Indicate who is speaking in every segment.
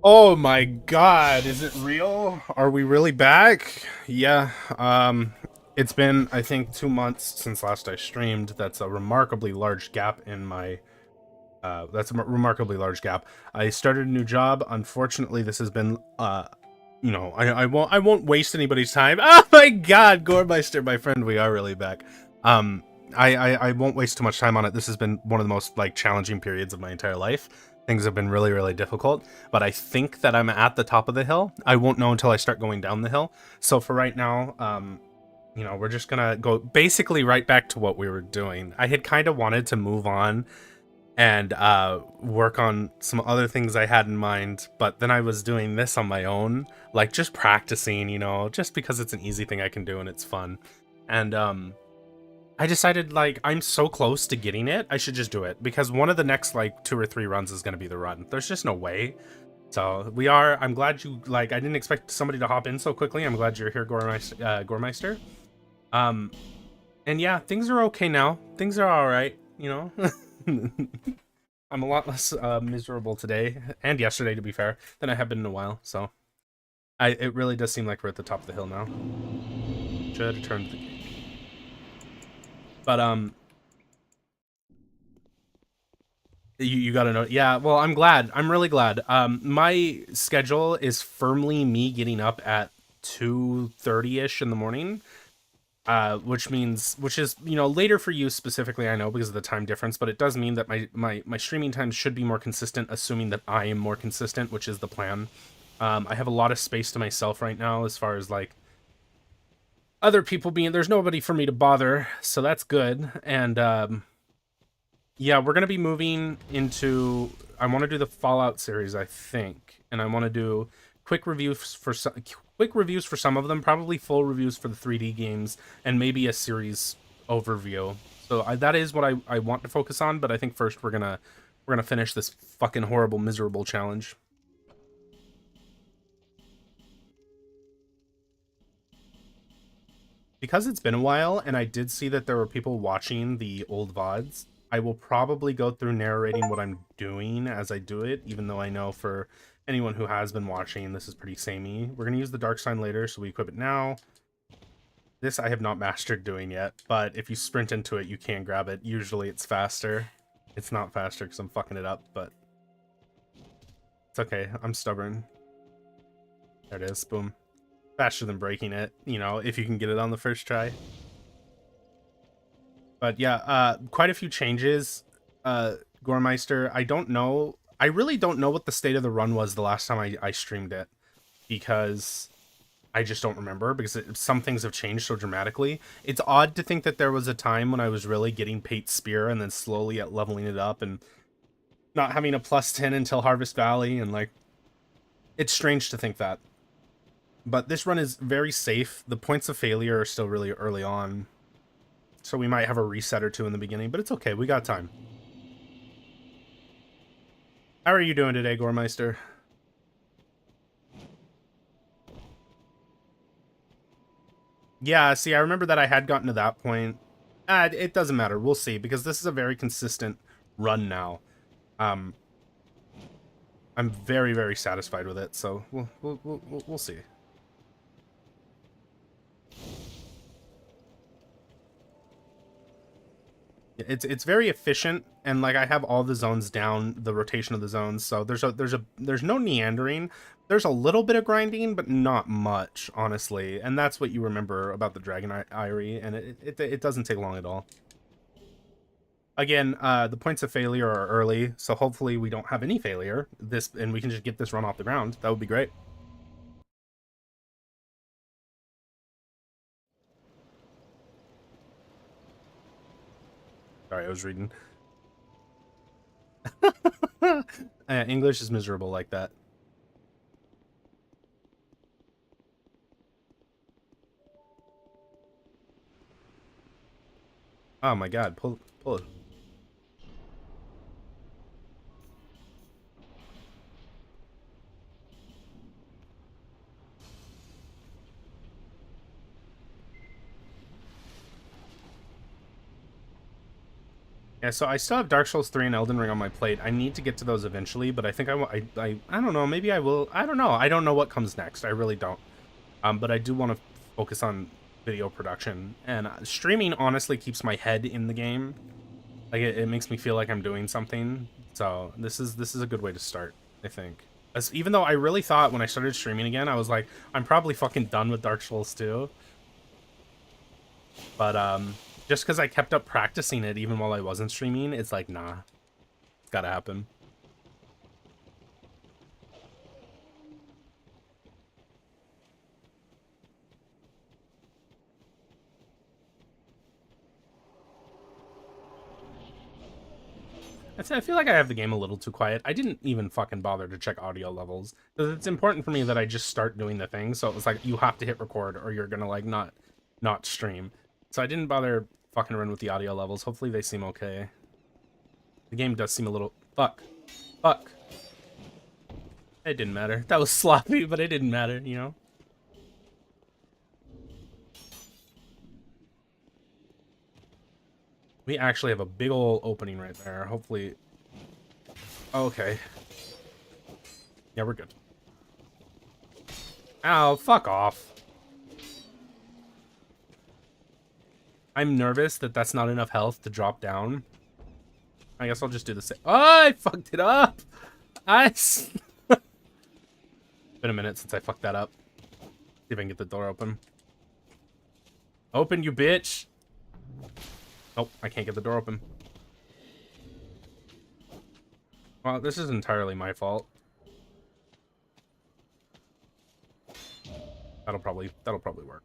Speaker 1: Oh my god, is it real? Are we really back? Yeah. It's been I think 2 months since last I streamed. That's a remarkably large gap in my remarkably large gap. I started a new job. Unfortunately, this has been I won't waste anybody's time. Oh my god, Goremeister, my friend, we are really back. Um I won't waste too much time on it. This has been one of the most like challenging periods of my entire life. Things have been really, really difficult, but I think that I'm at the top of the hill. I won't know until I start going down the hill. So for right now, we're just gonna go basically right back to what we were doing. I had kind of wanted to move on and work on some other things I had in mind, but then I was doing this on my own, like just practicing, just because it's an easy thing I can do and it's fun. And I decided like I'm so close to getting it, I should just do it because one of the next like 2 or 3 runs is going to be the run. There's just no way. So we are. I'm glad you like. I didn't expect somebody to hop in so quickly. I'm glad you're here, Gormeister. Um, and yeah, things are okay now. Things are all right. I'm a lot less miserable today and yesterday, to be fair, than I have been in a while. So it really does seem like we're at the top of the hill now. Should have turned the gate. But you gotta know. Yeah, well, I'm glad. I'm really glad. My schedule is firmly me getting up at 2:30 ish in the morning. Which is later for you specifically, I know, because of the time difference, but it does mean that my streaming times should be more consistent, assuming that I am more consistent, which is the plan. I have a lot of space to myself right now as far as like other people being there's nobody for me to bother, so that's good. And yeah, we're gonna be moving into. I want to do the Fallout series, I think, and I want to do quick reviews for some of them, probably full reviews for the 3D games, and maybe a series overview. So that is what I want to focus on. But I think first we're gonna finish this fucking horrible, miserable challenge. Because it's been a while and I did see that there were people watching the old VODs, I will probably go through narrating what I'm doing as I do it, even though I know for anyone who has been watching, this is pretty samey. We're going to use the Dark Sign later, so we equip it now. This I have not mastered doing yet, but if you sprint into it, you can grab it. Usually it's faster. It's not faster because I'm fucking it up, but it's okay. I'm stubborn. There it is. Boom. Faster than breaking it, if you can get it on the first try. But yeah, quite a few changes. Goremeister, I don't know. I really don't know what the state of the run was the last time I streamed it because I just don't remember because some things have changed so dramatically. It's odd to think that there was a time when I was really getting Pate's Spear and then slowly at leveling it up and not having a +10 until Harvest Valley, and like it's strange to think that. But this run is very safe. The points of failure are still really early on. So we might have a reset or two in the beginning, but it's okay. We got time. How are you doing today, Goremeister? Yeah, see, I remember that I had gotten to that point. It doesn't matter. We'll see, because this is a very consistent run now. Um, I'm very, very satisfied with it, so we'll see. It's very efficient, and like I have all the zones down, the rotation of the zones. So there's no meandering. There's a little bit of grinding, but not much, honestly. And that's what you remember about the Dragon Eyrie, and it doesn't take long at all. Again, the points of failure are early, so hopefully we don't have any failure. And we can just get this run off the ground. That would be great. Sorry, I was reading. English is miserable like that. Oh my god, pull it. Yeah, so I still have Dark Souls 3 and Elden Ring on my plate. I need to get to those eventually, but I think I don't know, maybe I will. I don't know. I don't know what comes next. I really don't. But I do want to focus on video production, and streaming honestly keeps my head in the game. Like it makes me feel like I'm doing something. So this is a good way to start, I think. Even though I really thought when I started streaming again, I was like, I'm probably fucking done with Dark Souls 2. But just because I kept up practicing it even while I wasn't streaming, it's like, nah, it's gotta happen. I feel like I have the game a little too quiet. I didn't even fucking bother to check audio levels, because it's important for me that I just start doing the thing. So it was like, you have to hit record or you're gonna like not stream. So I didn't bother fucking around with the audio levels. Hopefully they seem okay. The game does seem a little... Fuck. It didn't matter. That was sloppy, but it didn't matter, you know? We actually have a big ol' opening right there. Hopefully... Okay. Yeah, we're good. Ow, fuck off. I'm nervous that that's not enough health to drop down. I guess I'll just do the same. Oh, I fucked it up! Been a minute since I fucked that up. See if I can get the door open. Open, you bitch! Nope, I can't get the door open. Well, this is entirely my fault. That'll probably work.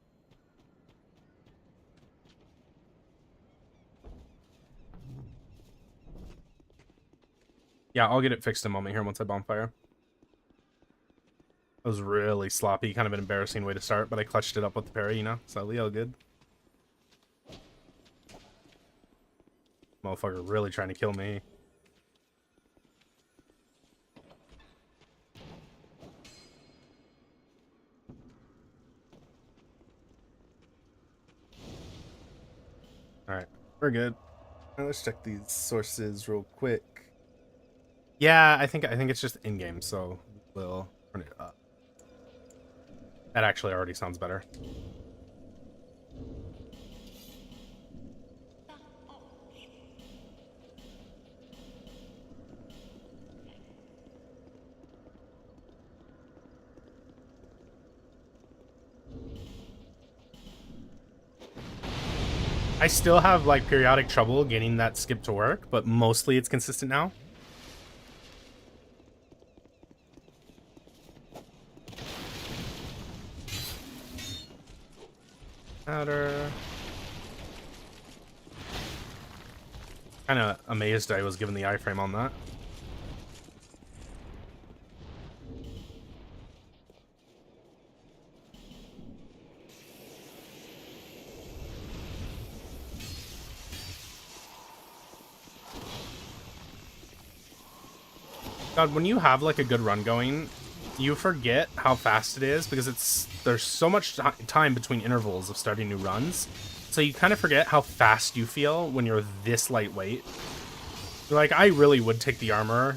Speaker 1: Yeah, I'll get it fixed in a moment here once I bonfire. That was really sloppy, kind of an embarrassing way to start, but I clutched it up with the parry, you know? So Leo good. Motherfucker really trying to kill me. Alright, we're good. Now let's check these sources real quick. Yeah, I think it's just in-game, so we'll turn it up. That actually already sounds better. I still have like periodic trouble getting that skip to work, but mostly it's consistent now. Powder. Kind of amazed I was given the iframe on that. God, when you have like a good run going, you forget how fast it is because there's so much time between intervals of starting new runs. So you kind of forget how fast you feel when you're this lightweight. Like, I really would take the armor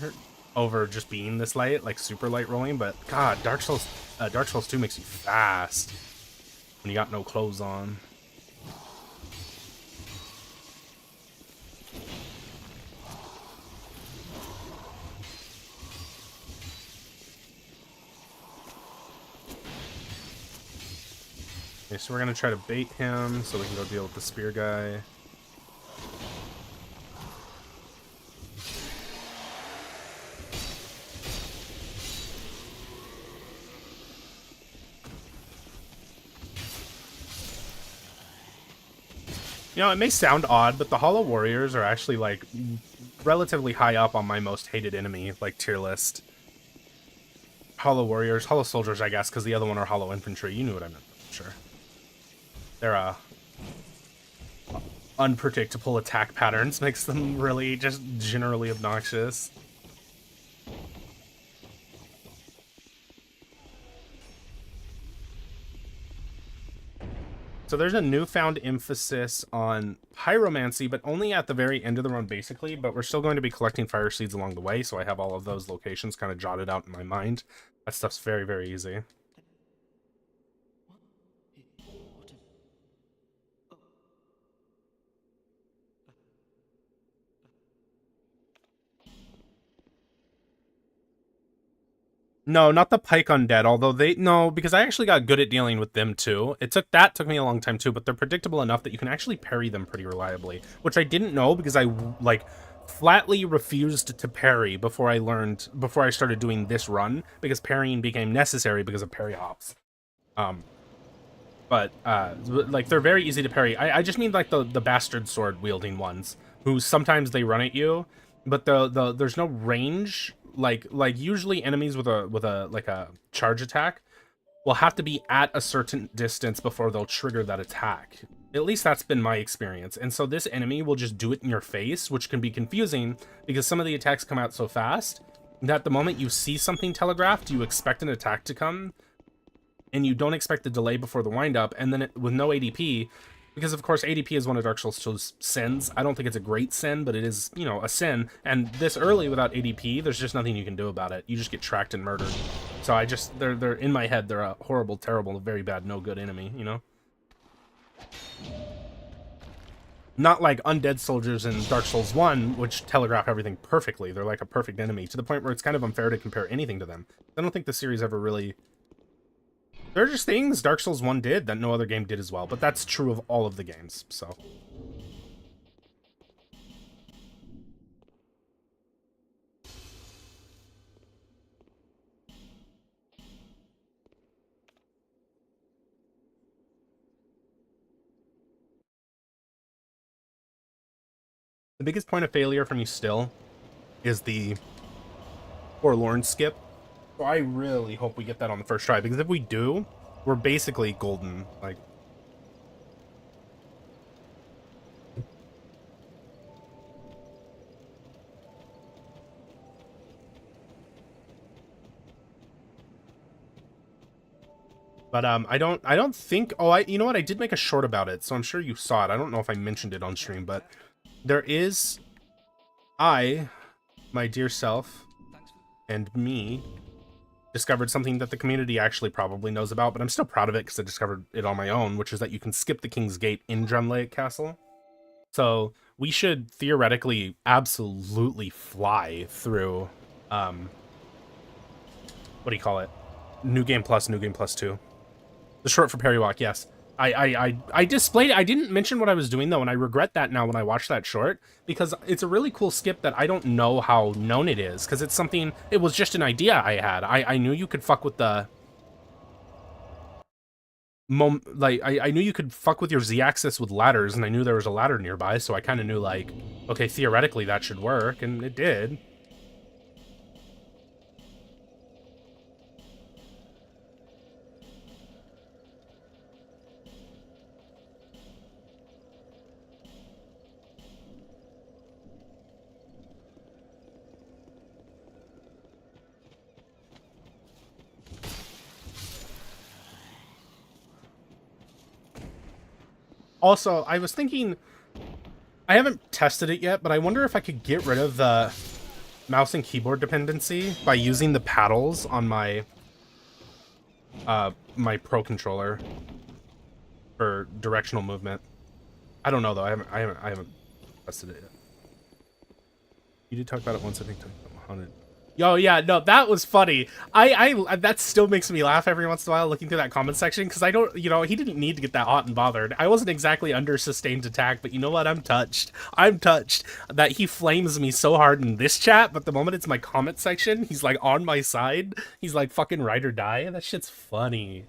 Speaker 1: over just being this light, like super light rolling, but God, Dark Souls 2 makes you fast when you got no clothes on. Okay, so we're gonna try to bait him so we can go deal with the spear guy. You know, it may sound odd, but the Hollow Warriors are actually, like, relatively high up on my most hated enemy, like, tier list. Hollow Warriors, Hollow Soldiers, I guess, because the other one are Hollow Infantry. You knew what I meant, I'm sure. Their, unpredictable attack patterns makes them really just generally obnoxious. So there's a newfound emphasis on pyromancy, but only at the very end of the run, basically. But we're still going to be collecting fire seeds along the way, so I have all of those locations kind of jotted out in my mind. That stuff's very, very easy. No, not the Pike Undead, although no, because I actually got good at dealing with them too. Took me a long time too, but they're predictable enough that you can actually parry them pretty reliably, which I didn't know because I, like, flatly refused to parry before I started doing this run, because parrying became necessary because of parry hops. But like, they're very easy to parry. I just mean, like, the bastard sword wielding ones, who sometimes they run at you, but there's no range. Like usually enemies with a charge attack will have to be at a certain distance before they'll trigger that attack. At least that's been my experience. And so this enemy will just do it in your face, which can be confusing because some of the attacks come out so fast that the moment you see something telegraphed, you expect an attack to come, and you don't expect the delay before the windup, and then with no ADP, because of course ADP is one of Dark Souls 2's sins. I don't think it's a great sin, but it is, you know, a sin. And this early without ADP, there's just nothing you can do about it. You just get tracked and murdered. So they're in my head, they're a horrible, terrible, very bad, no good enemy, you know? Not like undead soldiers in Dark Souls 1, which telegraph everything perfectly. They're like a perfect enemy, to the point where it's kind of unfair to compare anything to them. I don't think the series ever really... There are just things Dark Souls 1 did that no other game did as well, but that's true of all of the games, so... The biggest point of failure for me still is the Forlorn skip. So I really hope we get that on the first try, because if we do, we're basically golden. Like, but I don't think... Oh, you know what? I did make a short about it, so I'm sure you saw it. I don't know if I mentioned it on stream, but there is... my dear self, and me discovered something that the community actually probably knows about, but I'm still proud of it because I discovered it on my own, which is that you can skip the King's Gate in Drumlake Castle. So we should theoretically absolutely fly through, what do you call it? New Game Plus 2. The short for Perrywalk, yes. I displayed it. I didn't mention what I was doing, though, and I regret that now when I watched that short, because it's a really cool skip that I don't know how known it is, because it's something... It was just an idea I had. I knew you could fuck with the... I knew you could fuck with your Z-axis with ladders, and I knew there was a ladder nearby, so I kind of knew, like, okay, theoretically that should work, and it did. Also, I was thinking, I haven't tested it yet, but I wonder if I could get rid of the mouse and keyboard dependency by using the paddles on my my Pro controller for directional movement. I don't know though. I haven't tested it yet. You did talk about it once, I think. Haunted. Oh yeah, no, that was funny. That still makes me laugh every once in a while looking through that comment section, because I don't, you know, he didn't need to get that hot and bothered. I wasn't exactly under sustained attack, but you know what? I'm touched that he flames me so hard in this chat, but the moment it's my comment section, he's like on my side. He's like fucking ride or die. That shit's funny.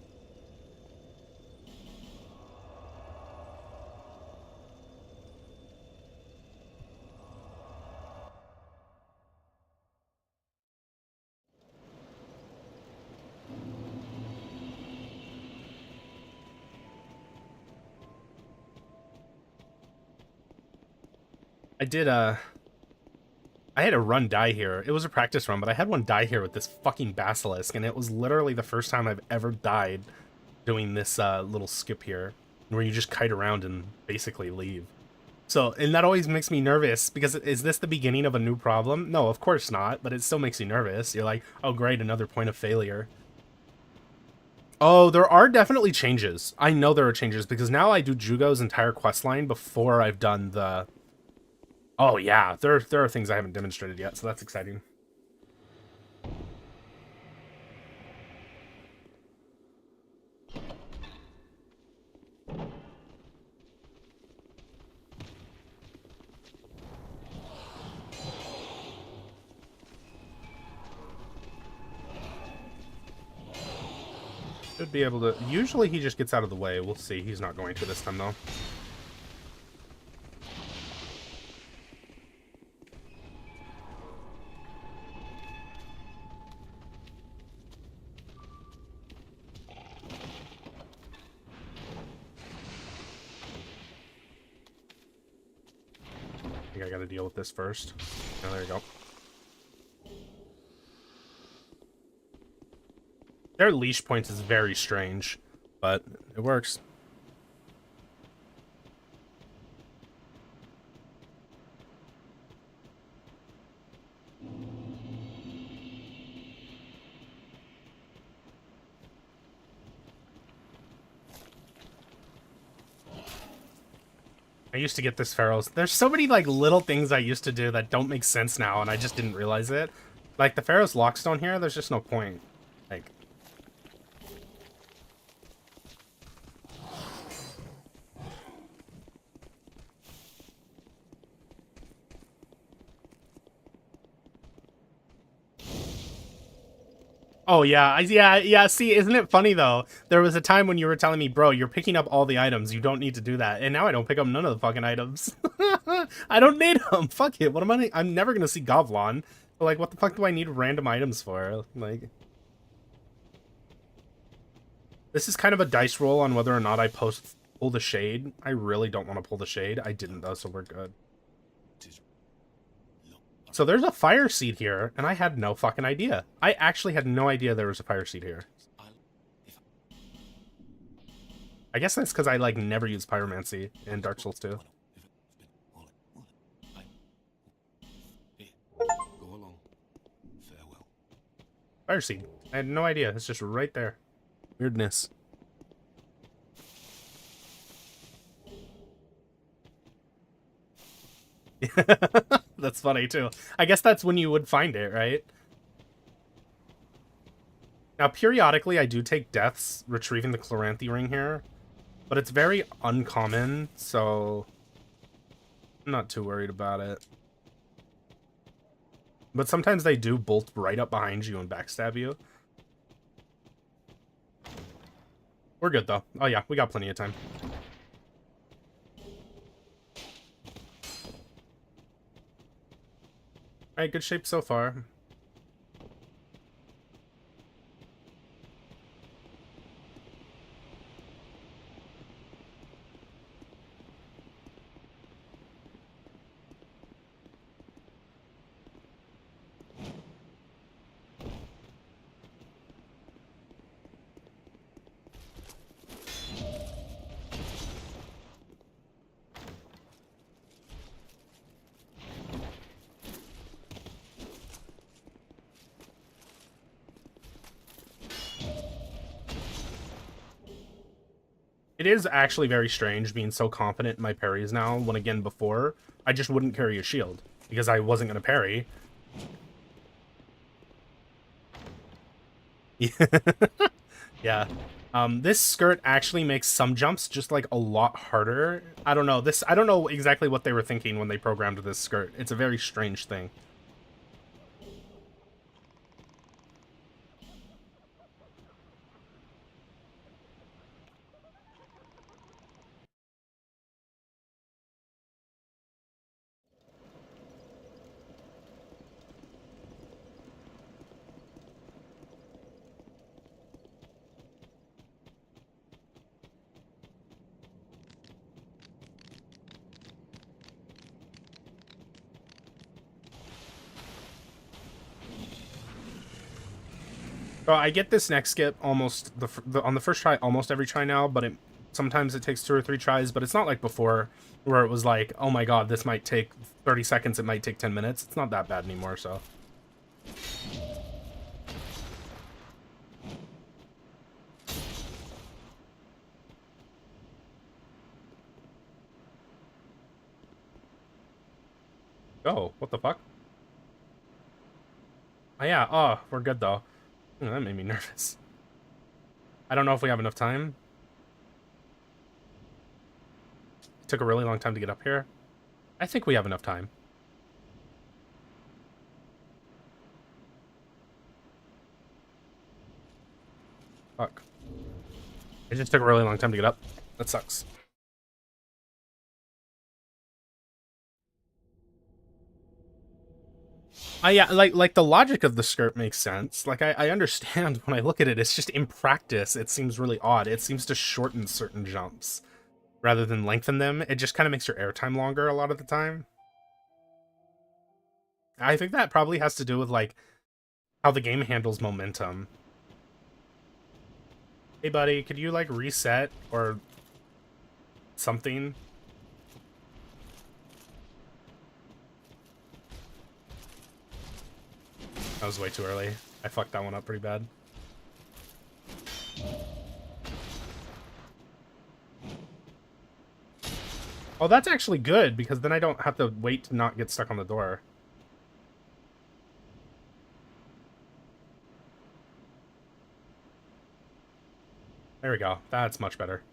Speaker 1: I had a run die here. It was a practice run, but I had one die here with this fucking basilisk, and it was literally the first time I've ever died doing this little skip here. where you just kite around and basically leave. So, and that always makes me nervous, because is this the beginning of a new problem? No, of course not, but it still makes you nervous. You're like, oh great, another point of failure. Oh, there are definitely changes. I know there are changes, because now I do Jugo's entire questline before I've done the... Oh yeah, there are things I haven't demonstrated yet, so that's exciting. Should be able to... Usually he just gets out of the way. We'll see. He's not going to this time, though. I think I gotta deal with this first. Oh, there you go. Their leash points is very strange, but it works. I used to get this Pharaoh's. There's so many like little things I used to do that don't make sense now, and I just didn't realize it. Like the Pharaoh's Lockstone here, there's just no point. Like... Oh yeah, yeah. See, isn't it funny though? There was a time when you were telling me, bro, you're picking up all the items. You don't need to do that, and now I don't pick up none of the fucking items. I don't need them. Fuck it. What am I? I'm never gonna see Govlon. But like, what the fuck do I need random items for? Like, this is kind of a dice roll on whether or not I pull the shade. I really don't want to pull the shade. I didn't though, so we're good. So there's a fire seed here, and I had no fucking idea. I actually had no idea there was a fire seed here. I guess that's because I, like, never use pyromancy in Dark Souls 2. Fire seed. I had no idea. It's just right there. Weirdness. That's funny too. I guess that's when you would find it, right? Now, periodically, I do take deaths retrieving the Chloranthy ring here, but it's very uncommon, so I'm not too worried about it. But sometimes they do bolt right up behind you and backstab you. We're good, though. Oh, yeah, we got plenty of time. Alright, good shape so far. It is actually very strange being so confident in my parries now, when again before, I just wouldn't carry a shield, because I wasn't going to parry. Yeah. This skirt actually makes some jumps just, like, a lot harder. I don't know. I don't know exactly what they were thinking when they programmed this skirt. It's a very strange thing. So I get this next skip almost on the first try, almost every try now, but Sometimes it takes 2 or 3 tries, but it's not like before where it was like, oh my god, this might take 30 seconds, it might take 10 minutes. It's not that bad anymore, so. Oh, what the fuck? Oh yeah, oh, we're good though. Oh, that made me nervous. I don't know if we have enough time. It took a really long time to get up here. I think we have enough time. Fuck. It just took a really long time to get up. That sucks. Yeah, like the logic of the skirt makes sense. Like I understand when I look at it. It's just in practice, it seems really odd. It seems to shorten certain jumps rather than lengthen them. It just kind of makes your airtime longer a lot of the time. I think that probably has to do with like how the game handles momentum. Hey buddy, could you like reset or something? That was way too early. I fucked that one up pretty bad. Oh, that's actually good, because then I don't have to wait to not get stuck on the door. There we go. That's much better.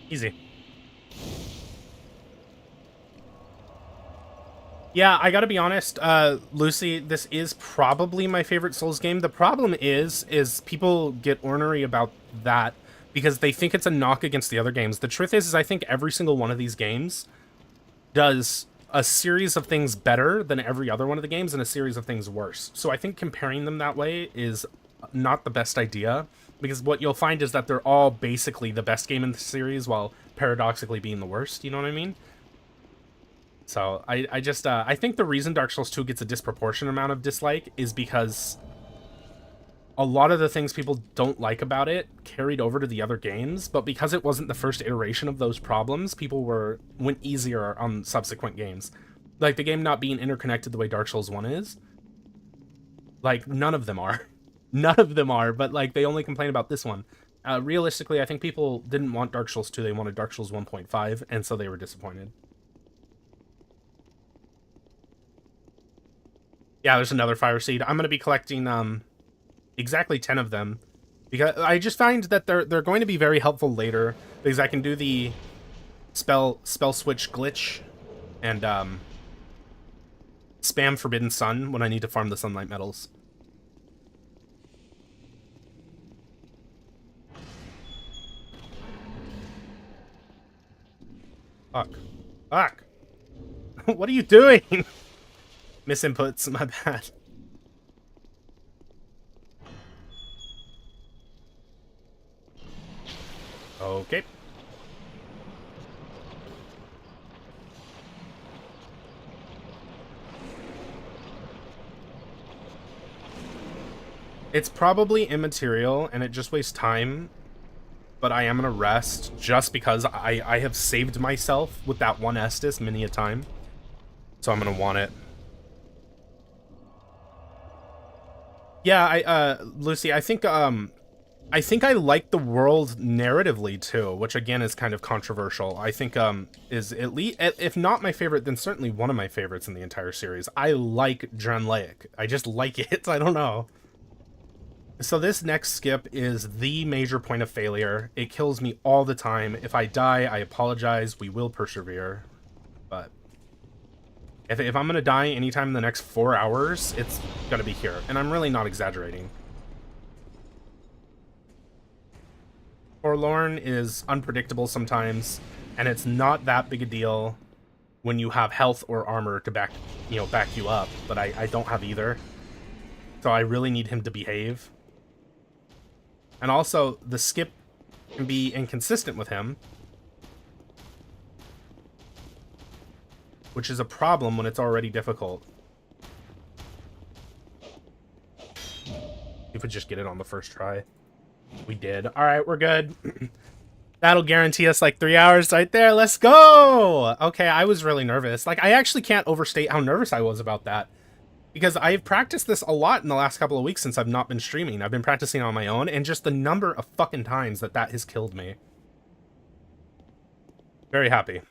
Speaker 1: Easy. Yeah, I gotta be honest, Lucy, this is probably my favorite Souls game. The problem is people get ornery about that because they think it's a knock against the other games. The truth is I think every single one of these games does a series of things better than every other one of the games and a series of things worse. So I think comparing them that way is not the best idea, because what you'll find is that they're all basically the best game in the series while paradoxically being the worst, you know what I mean? So I think the reason Dark Souls 2 gets a disproportionate amount of dislike is because a lot of the things people don't like about it carried over to the other games, but because it wasn't the first iteration of those problems, people went easier on subsequent games. Like the game not being interconnected the way Dark Souls 1 is. Like none of them are. None of them are, but like they only complain about this one. Realistically, I think people didn't want Dark Souls 2, they wanted Dark Souls 1.5, and so they were disappointed. Yeah, there's another fire seed. I'm going to be collecting exactly 10 of them, because I just find that they're going to be very helpful later, because I can do the spell switch glitch and spam Forbidden Sun when I need to farm the sunlight metals. Fuck. Fuck. What are you doing? Misinputs, my bad. Okay. It's probably immaterial and it just wastes time, but I am gonna rest just because I have saved myself with that one Estus many a time. So I'm gonna want it. Yeah, Lucy, I think I like the world narratively too, which again is kind of controversial. I think is at least, if not my favorite, then certainly one of my favorites in the entire series. I like Drangleic. I just like it. I don't know. So this next skip is the major point of failure. It kills me all the time. If I die, I apologize. We will persevere. But if I'm gonna die anytime in the next 4 hours, it's gonna be here. And I'm really not exaggerating. Forlorn is unpredictable sometimes, and it's not that big a deal when you have health or armor to back you up, but I don't have either. So I really need him to behave. And also, the skip and be inconsistent with him, which is a problem when it's already difficult. If we just get it on the first try. We did. All right, we're good. That'll guarantee us like 3 hours right there. Let's go. Okay, I was really nervous. Like, I actually can't overstate how nervous I was about that, because I've practiced this a lot in the last couple of weeks since I've not been streaming. I've been practicing on my own, and just the number of fucking times that has killed me. Very happy.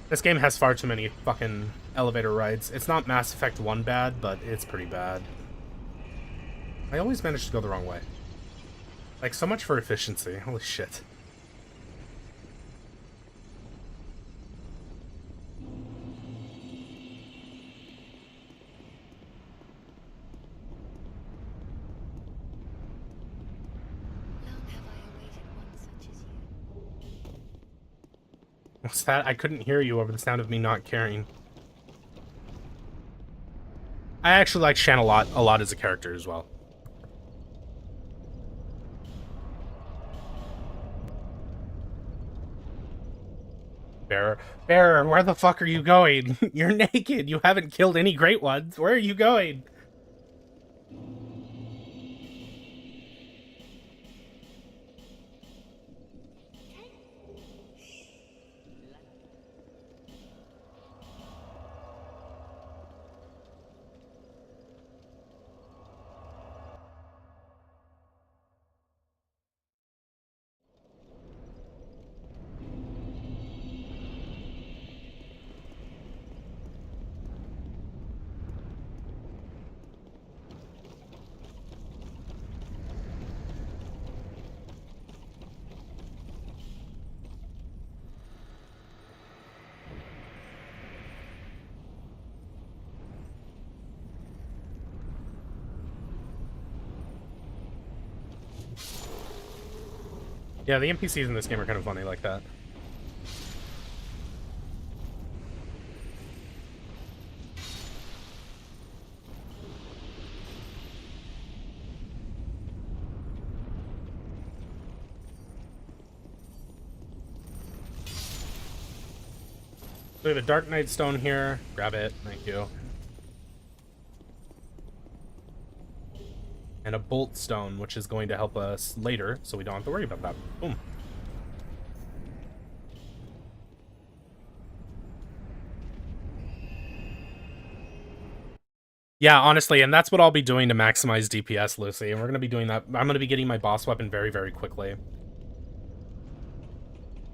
Speaker 1: This game has far too many fucking elevator rides. It's not Mass Effect 1 bad, but it's pretty bad. I always manage to go the wrong way. Like, so much for efficiency. Holy shit. What's that? I couldn't hear you over the sound of me not caring. I actually like Shan a lot as a character as well. Bearer, where the fuck are you going? You're naked. You haven't killed any great ones. Where are you going? Yeah, the NPCs in this game are kind of funny like that. We have a Dark Knight Stone here. Grab it. Thank you. And a Bolt Stone, which is going to help us later, so we don't have to worry about that. Boom. Yeah, honestly, and that's what I'll be doing to maximize DPS, Lucy. And we're going to be doing that. I'm going to be getting my boss weapon very, very quickly.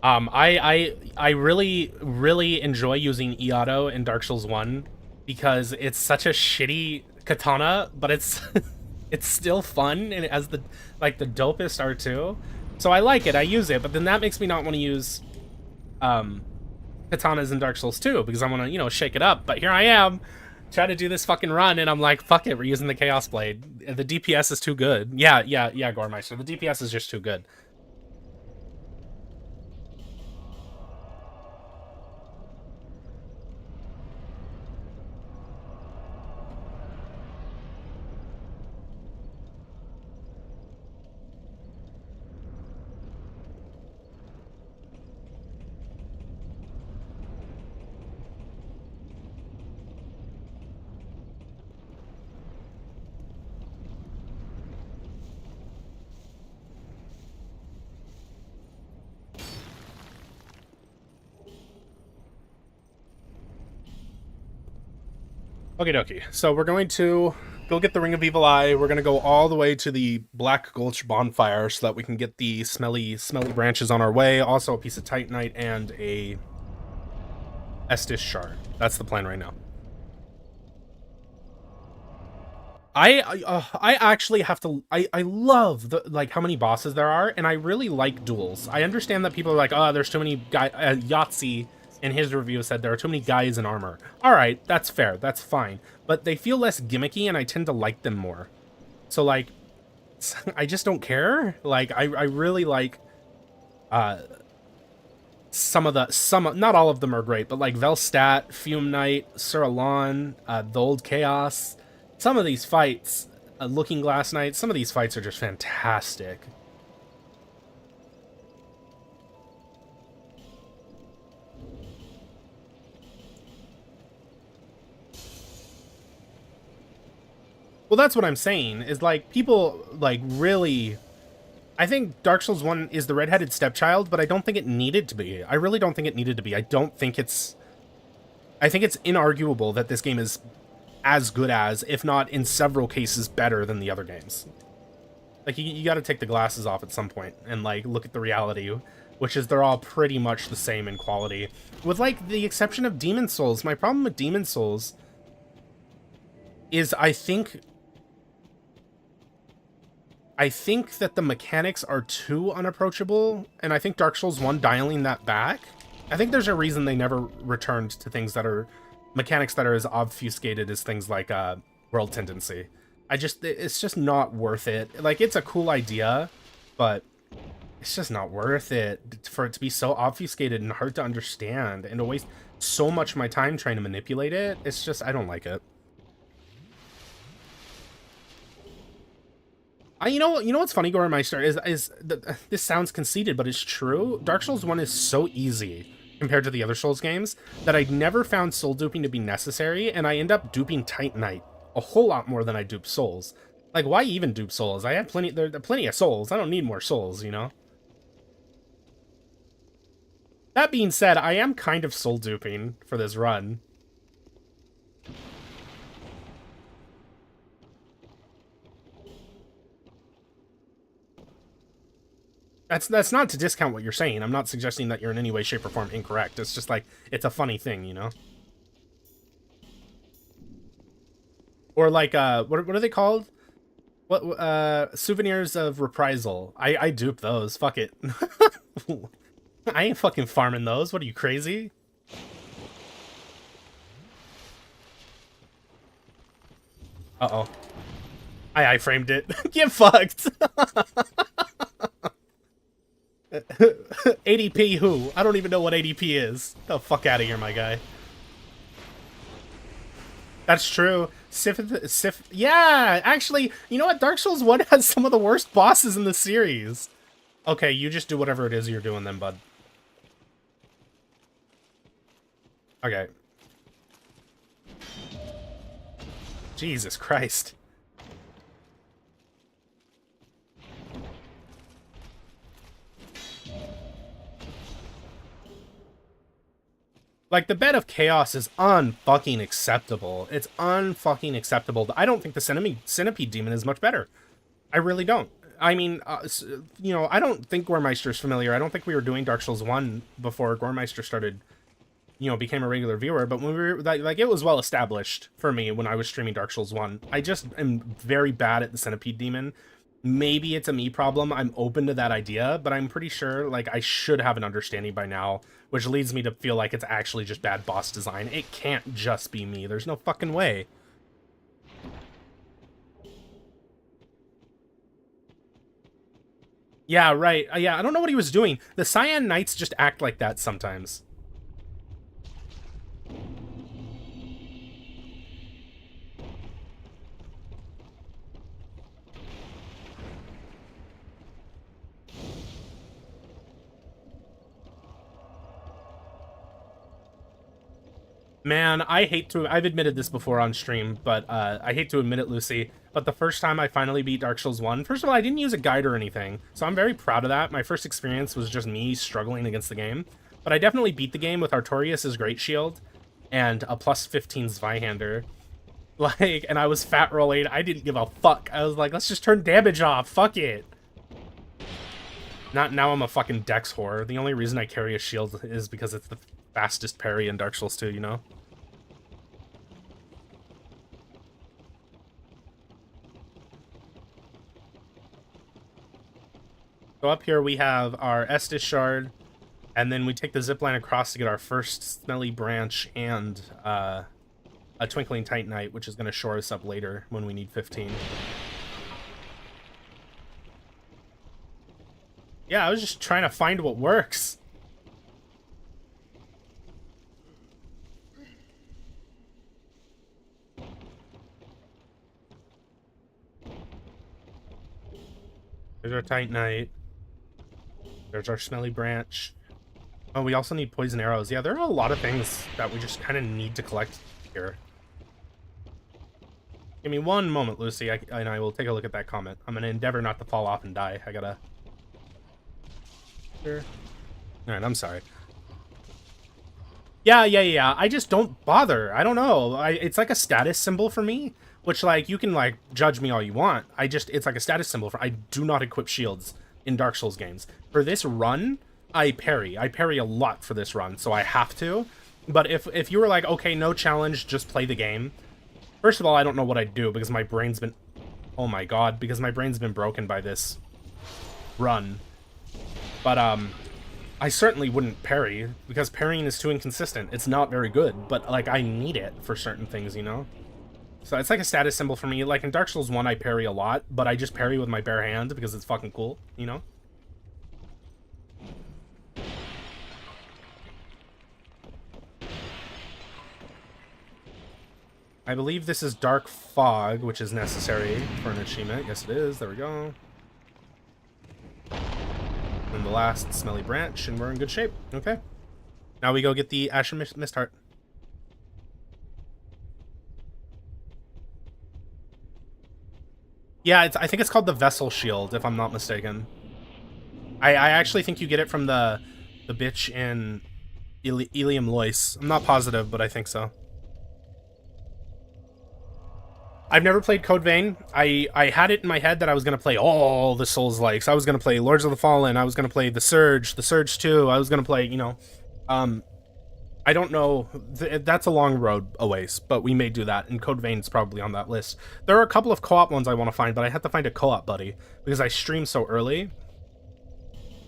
Speaker 1: I really enjoy using E-Auto in Dark Souls 1 because it's such a shitty katana, but it's it's still fun, and it has the dopest R2. So I like it, I use it, but then that makes me not want to use katanas in Dark Souls 2 because I want to, you know, shake it up. But here I am trying to do this fucking run, and I'm like, fuck it, we're using the Chaos Blade. The DPS is too good. Yeah, Goremeister, the DPS is just too good. Okie dokie. So we're going to Go get the Ring of Evil Eye. We're gonna go all the way to the Black Gulch bonfire so that we can get the smelly branches on our way. Also a piece of Titanite and a Estus shard. That's the plan right now. I actually have to. I love the like how many bosses there are, and I really like duels. I understand that people are like, oh, there's too many guys. Yahtzee in his review said there are too many guys in armor. All right, that's fair. That's fine. But they feel less gimmicky, and I tend to like them more. So like, I just don't care. Like I really like not all of them are great, but like Velstadt, Fume Knight, Sir Alon, the Old Chaos. Some of these fights, Looking Glass Knight, some of these fights are just fantastic. Well, that's what I'm saying, is like, people, like, really... I think Dark Souls 1 is the redheaded stepchild, but I don't think it needed to be. I really don't think it needed to be. I think it's inarguable that this game is as good as, if not in several cases better than the other games. Like, you gotta take the glasses off at some point and, like, look at the reality, which is they're all pretty much the same in quality. With, like, the exception of Demon Souls. My problem with Demon Souls is I think that the mechanics are too unapproachable, and I think Dark Souls 1 dialing that back, I think there's a reason they never returned to things that are mechanics that are as obfuscated as things like World Tendency. It's just not worth it. Like, it's a cool idea, but it's just not worth it for it to be so obfuscated and hard to understand and to waste so much of my time trying to manipulate it. It's just, I don't like it. You know what's funny, Goremeister, is this sounds conceited, but it's true. Dark Souls 1 is so easy compared to the other Souls games that I never found soul duping to be necessary, and I end up duping Titanite a whole lot more than I dupe souls. Like, why even dupe souls? I have there are plenty of souls. I don't need more souls, you know? That being said, I am kind of soul duping for this run. That's not to discount what you're saying. I'm not suggesting that you're in any way, shape, or form incorrect. It's just like, it's a funny thing, you know? Or like, what are they called? What, souvenirs of reprisal. I dupe those. Fuck it. I ain't fucking farming those. What are you, crazy? Uh-oh. I framed it. Get fucked! ADP who? I don't even know what ADP is. The fuck out of here, my guy. That's true. Sif, yeah, actually, you know what? Dark Souls 1 has some of the worst bosses in the series. Okay, you just do whatever it is you're doing then, bud. Okay. Jesus Christ. Like, the Bed of Chaos is unfucking acceptable. It's unfucking acceptable. I don't think the Centipede Demon is much better. I really don't. I mean, you know, I don't think Goremeister's familiar. I don't think we were doing Dark Souls 1 before Goremeister started, you know, became a regular viewer. But when we were, like, it was well established for me when I was streaming Dark Souls 1. I just am very bad at the Centipede Demon. Maybe it's a me problem. I'm open to that idea, but I'm pretty sure, like, I should have an understanding by now, which leads me to feel like it's actually just bad boss design. It can't just be me. There's no fucking way. Yeah, right. Yeah, I don't know what he was doing. The Cyan Knights just act like that sometimes. Man, I've admitted this before on stream, but I hate to admit it, Lucy, but the first time I finally beat Dark Souls 1, first of all, I didn't use a guide or anything, so I'm very proud of that. My first experience was just me struggling against the game, but I definitely beat the game with Artorias' Great Shield and a plus 15 Zweihander. Like, and I was fat rolling. I didn't give a fuck. I was like, let's just turn damage off. Fuck it. Not now I'm a fucking Dex whore. The only reason I carry a shield is because it's the fastest parry in Dark Souls 2, you know? So up here we have our Estus Shard, and then we take the zipline across to get our first Smelly Branch and a Twinkling Titanite, which is going to shore us up later when we need 15. Yeah, I was just trying to find what works. There's our Titanite. There's our Smelly Branch. Oh, we also need Poison Arrows. Yeah, there are a lot of things that we just kind of need to collect here. Give me one moment, Lucy, and I will take a look at that comment. I'm going to endeavor not to fall off and die. I gotta... Sure. Alright, I'm sorry. Yeah. I just don't bother. I don't know. It's like a status symbol for me, which, like, you can, like, judge me all you want. It's like a status symbol for... I do not equip shields in Dark Souls games. For this run, I parry. I parry a lot for this run, so I have to. But if you were like, okay, no challenge, just play the game. First of all, I don't know what I'd do because my brain's been... Oh my god, because my brain's been broken by this run. But, I certainly wouldn't parry, because parrying is too inconsistent. It's not very good, but, like, I need it for certain things, you know? So it's like a status symbol for me. Like, in Dark Souls 1, I parry a lot, but I just parry with my bare hand because it's fucking cool, you know? I believe this is Dark Fog, which is necessary for an achievement. Yes, it is. There we go. And the last Smelly Branch, and we're in good shape. Okay. Now we go get the Ashen Mist Heart. Yeah, I think it's called the Vessel Shield, if I'm not mistaken. I actually think you get it from the bitch in Ilium Lois. I'm not positive, but I think so. I've never played Code Vein. I had it in my head that I was going to play all the Souls-likes. I was going to play Lords of the Fallen. I was going to play The Surge 2. I was going to play, you know... I don't know. That's a long road a ways, but we may do that, and Code Vein's probably on that list. There are a couple of co-op ones I want to find, but I have to find a co-op buddy, because I stream so early.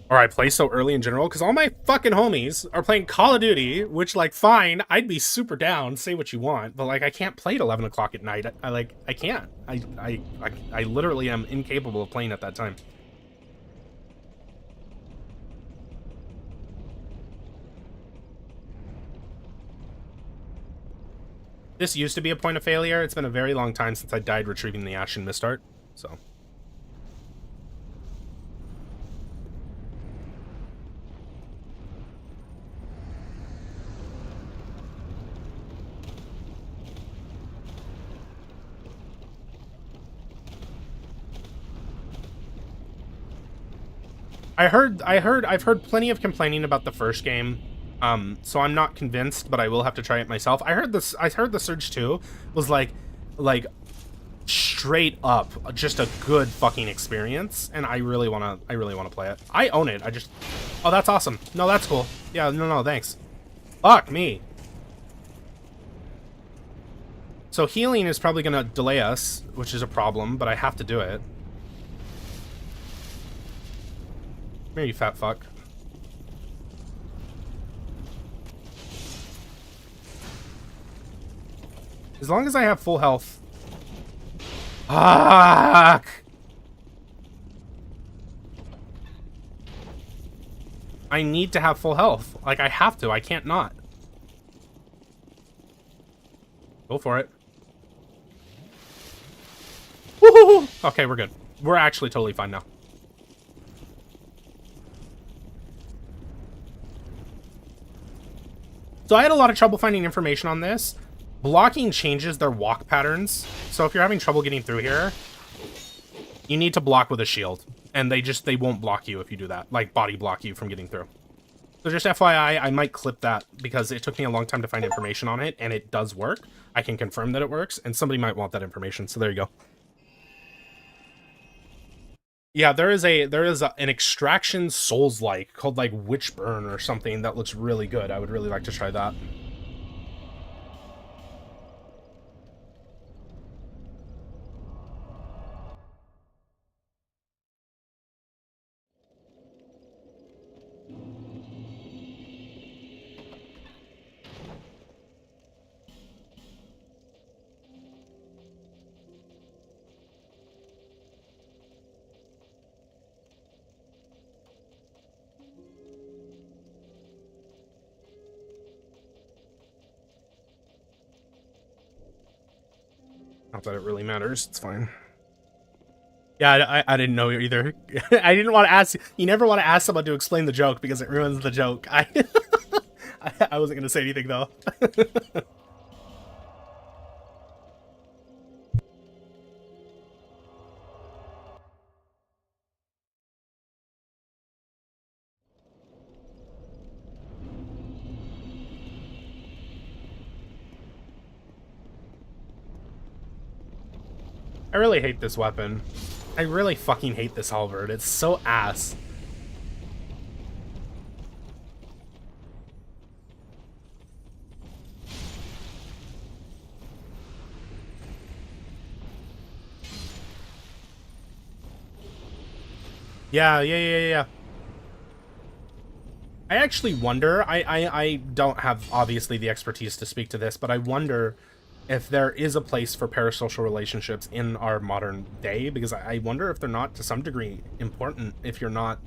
Speaker 1: Or I play so early in general, because all my fucking homies are playing Call of Duty, which, like, fine, I'd be super down, say what you want, but, like, I can't play at 11 o'clock at night. I can't. I literally am incapable of playing at that time. This used to be a point of failure. It's been a very long time since I died retrieving the Ashen Mist Heart, so... I've heard plenty of complaining about the first game, so I'm not convinced, but I will have to try it myself. I heard the Surge 2 was like straight up just a good fucking experience, and I really wanna play it. I own it. Oh, that's awesome. No, that's cool. Yeah, no, thanks. Fuck me. So healing is probably gonna delay us, which is a problem, but I have to do it. Here, you fat fuck. As long as I have full health. Fuck! I need to have full health. Like, I have to. I can't not. Go for it. Woohoo! Okay, we're good. We're actually totally fine now. So I had a lot of trouble finding information on this. Blocking changes their walk patterns. So if you're having trouble getting through here, you need to block with a shield. And they won't block you if you do that. Like, body block you from getting through. So just FYI, I might clip that because it took me a long time to find information on it, and it does work. I can confirm that it works, and somebody might want that information, so there you go. Yeah, there is an extraction Souls-like called like Witchburn or something that looks really good. I would really like to try that. Not that it really matters. It's fine. Yeah, I didn't know either. I didn't want to ask. You never want to ask someone to explain the joke because it ruins the joke. I wasn't gonna say anything though. I really hate this weapon. I really fucking hate this halberd. It's so ass. Yeah. I actually wonder, I don't have, obviously, the expertise to speak to this, but I wonder if there is a place for parasocial relationships in our modern day, because I wonder if they're not, to some degree, important if you're not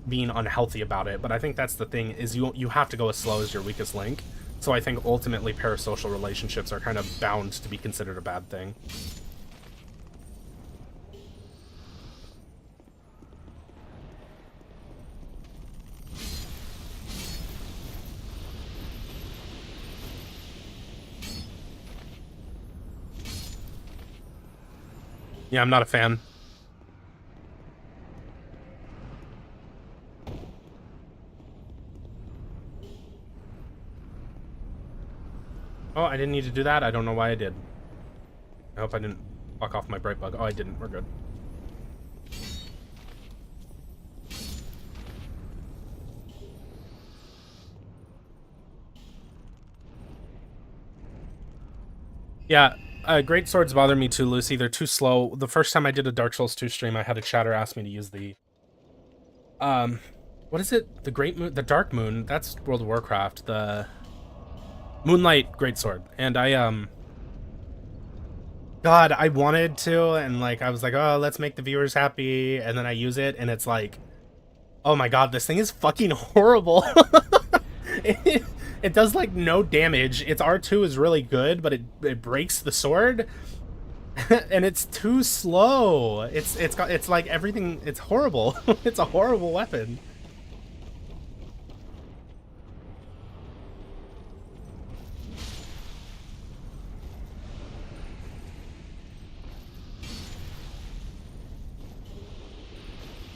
Speaker 1: being unhealthy about it. But I think that's the thing, is you have to go as slow as your weakest link. So I think ultimately parasocial relationships are kind of bound to be considered a bad thing. Yeah, I'm not a fan. Oh, I didn't need to do that. I don't know why I did. I hope I didn't fuck off my bright bug. Oh, I didn't. We're good. Yeah, great swords bother me too, Lucy. They're too slow. The first time I did a Dark Souls 2 stream, I had a chatter ask me to use the what is it? The Great Moon, the Dark Moon. That's World of Warcraft. The Moonlight Greatsword. And God, I wanted to, and like I was like, oh, let's make the viewers happy, and then I use it, and it's like, oh my God, this thing is fucking horrible. It does like no damage. Its R2 is really good, but it breaks the sword, and it's too slow. It's like everything. It's horrible. It's a horrible weapon.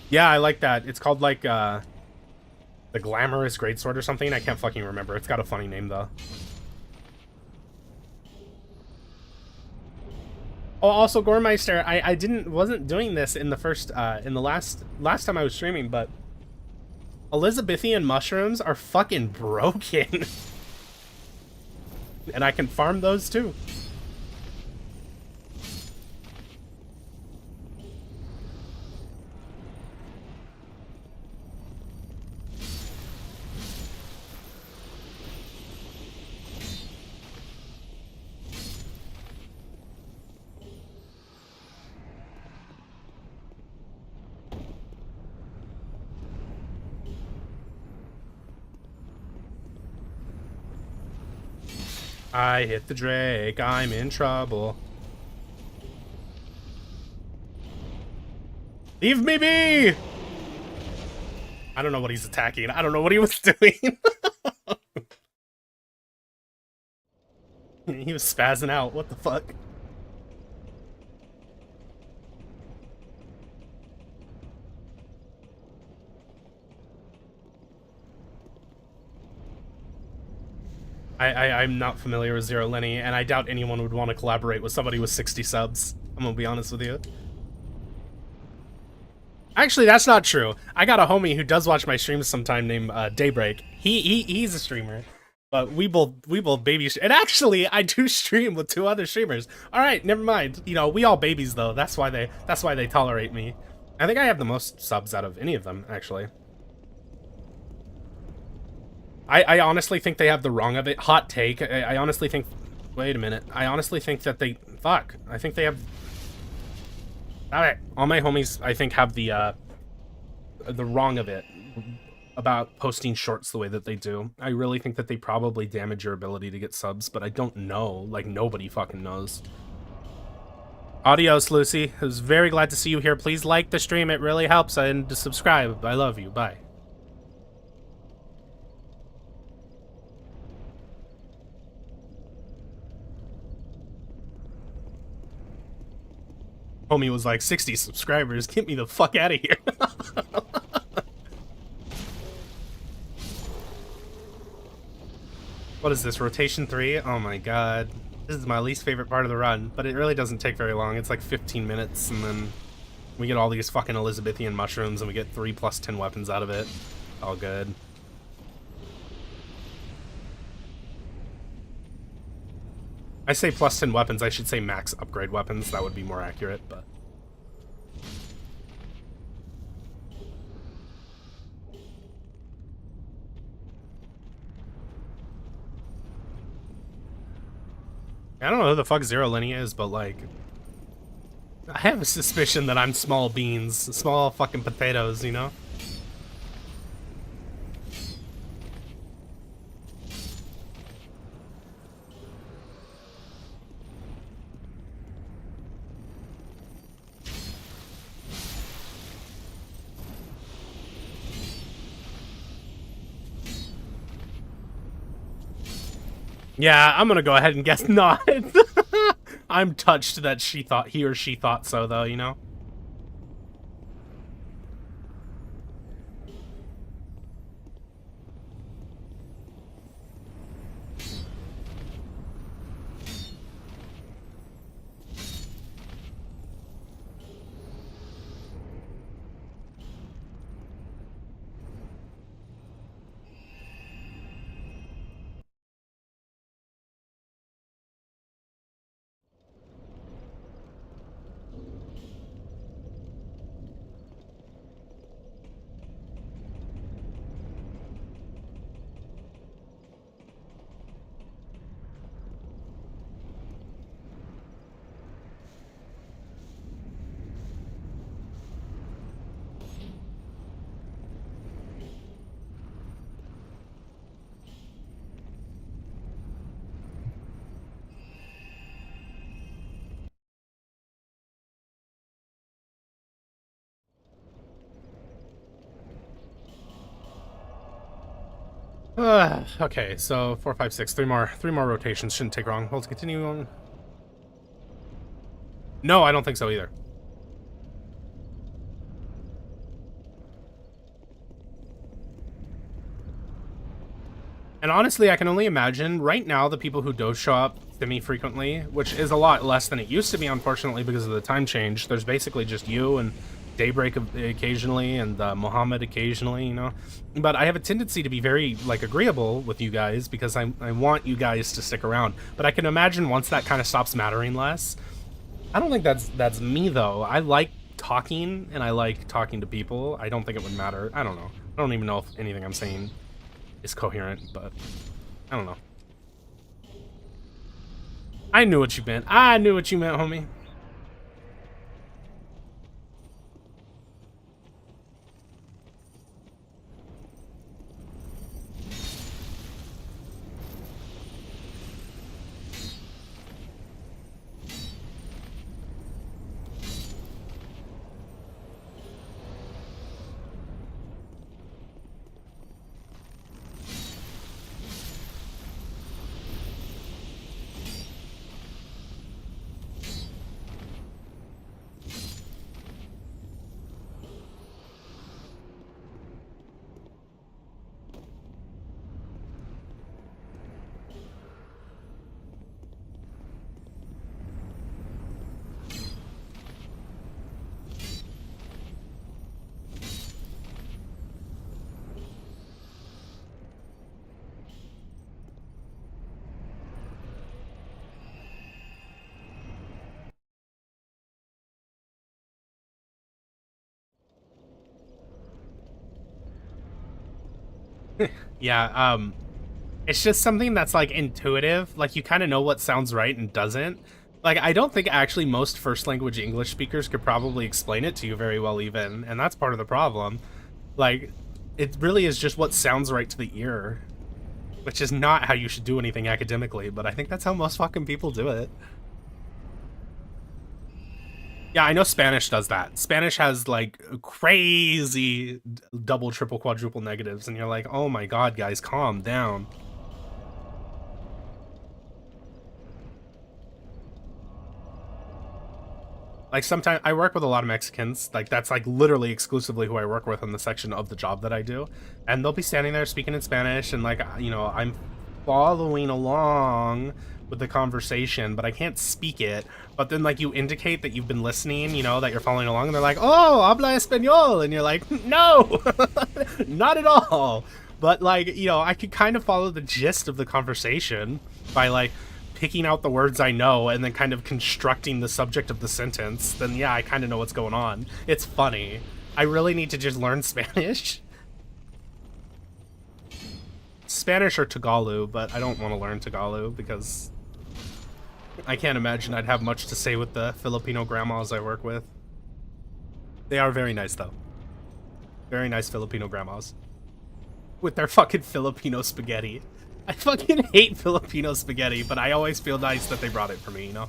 Speaker 1: Yeah, I like that. It's called like the Glamorous Greatsword or something. I can't fucking remember. It's got a funny name though. Oh, also Goremeister, I wasn't doing this in the first in the last time I was streaming, but Elizabethan mushrooms are fucking broken. And I can farm those too. I hit the Drake, I'm in trouble. Leave me be! I don't know what he's attacking. I don't know what he was doing. He was spazzing out. What the fuck? I'm not familiar with Zero Lenny, and I doubt anyone would want to collaborate with somebody with 60 subs. I'm gonna be honest with you. Actually, that's not true. I got a homie who does watch my streams sometime named Daybreak. He's a streamer, but we both baby. And actually, I do stream with 2 other streamers. All right, never mind. You know, we all babies though. That's why they tolerate me. I think I have the most subs out of any of them, actually. I honestly think they have the wrong of it. Hot take. I honestly think. Wait a minute. I honestly think that they. Fuck. I think they have. Alright. All my homies, I think, have the wrong of it about posting shorts the way that they do. I really think that they probably damage your ability to get subs, but I don't know. Like, nobody fucking knows. Adios, Lucy. I was very glad to see you here. Please like the stream. It really helps. And subscribe. I love you. Bye. Homie was like, 60 subscribers, get me the fuck out of here. What is this, rotation 3? Oh my god. This is my least favorite part of the run, but it really doesn't take very long. It's like 15 minutes, and then we get all these fucking Elizabethan mushrooms, and we get 3 + 10 weapons out of it. All good. I say + 10 weapons, I should say max upgrade weapons. That would be more accurate, but... I don't know who the fuck Zero Lenny is, but, like... I have a suspicion that I'm small beans. Small fucking potatoes, you know? Yeah, I'm gonna go ahead and guess not. I'm touched that he or she thought so, though, you know? Okay, so 4, 5, 6, three more rotations. Shouldn't take long. Let's continue on. No, I don't think so either. And honestly, I can only imagine right now the people who do show up semi-frequently, which is a lot less than it used to be, unfortunately, because of the time change. There's basically just you and Daybreak occasionally, and Mohammed occasionally, you know. But I have a tendency to be very, like, agreeable with you guys because I want you guys to stick around. But I can imagine once that kind of stops mattering less. I don't think that's me, though. I like talking, and I like talking to people. I don't think it would matter. I don't know. I don't even know if anything I'm saying is coherent, but I don't know. I knew what you meant. I knew what you meant, homie. Yeah, it's just something that's like intuitive. Like you kind of know what sounds right and doesn't. Like I don't think actually most first language English speakers could probably explain it to you very well even, and that's part of the problem. Like it really is just what sounds right to the ear, which is not how you should do anything academically, but I think that's how most fucking people do it. Yeah, I know Spanish does that. Spanish has like crazy double, triple, quadruple negatives, and you're like, oh my god, guys, calm down. Like sometimes I work with a lot of Mexicans. Like that's like literally exclusively who I work with in the section of the job that I do. And they'll be standing there speaking in Spanish and like, you know, I'm following along with the conversation, but I can't speak it. But then like you indicate that you've been listening, you know, that you're following along and they're like, "Oh, habla español." And you're like, "No." Not at all. But like, you know, I could kind of follow the gist of the conversation by like picking out the words I know and then kind of constructing the subject of the sentence, then yeah, I kind of know what's going on. It's funny. I really need to just learn Spanish. Spanish or Tagalog, but I don't want to learn Tagalog because I can't imagine I'd have much to say with the Filipino grandmas I work with. They are very nice, though. Very nice Filipino grandmas. With their fucking Filipino spaghetti. I fucking hate Filipino spaghetti, but I always feel nice that they brought it for me, you know?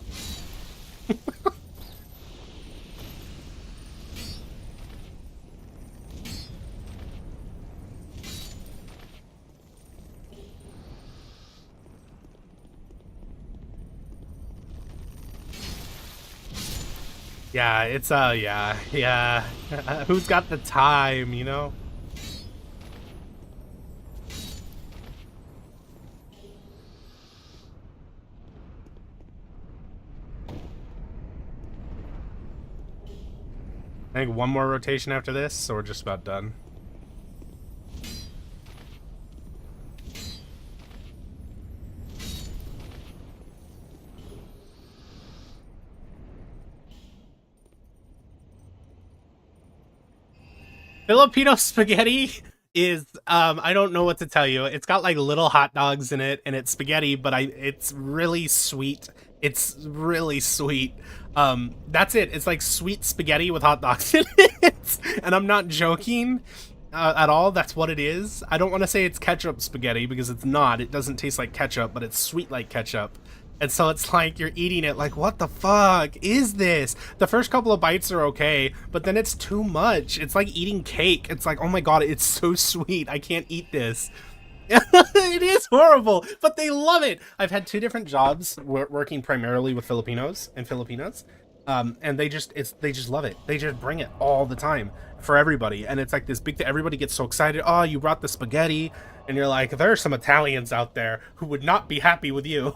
Speaker 1: Yeah, it's, yeah. Who's got the time, you know? I think one more rotation after this, so we're just about done. Filipino spaghetti is I don't know what to tell you. It's got like little hot dogs in it and it's spaghetti, but it's really sweet. It's really sweet. That's it. It's like sweet spaghetti with hot dogs in it. And I'm not joking at all. That's what it is. I don't want to say it's ketchup spaghetti because it's not. It doesn't taste like ketchup, but it's sweet like ketchup. And so it's like you're eating it like, what the fuck is this? The first couple of bites are okay, but then it's too much. It's like eating cake. It's like, oh my god, it's so sweet. I can't eat this. It is horrible, but they love it. I've had two different jobs working primarily with Filipinos and Filipinas, and they just love it. They just bring it all the time for everybody, and it's like this big thing. Everybody gets so excited. Oh, you brought the spaghetti, and you're like, there are some Italians out there who would not be happy with you.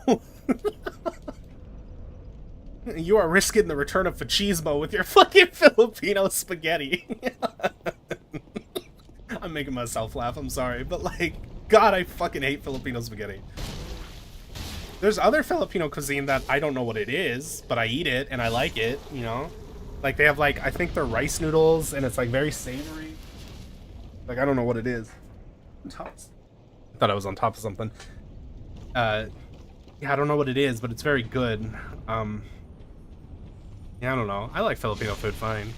Speaker 1: You are risking the return of fascismo with your fucking Filipino spaghetti. I'm making myself laugh, I'm sorry, but like, god, I fucking hate Filipino spaghetti. There's other Filipino cuisine that I don't know what it is, but I eat it and I like it, you know? Like, they have like, I think they're rice noodles and it's like very savory. Like, I don't know what it is. I thought I was on top of something. Yeah, I don't know what it is, but it's very good. Yeah, I don't know. I like Filipino food fine.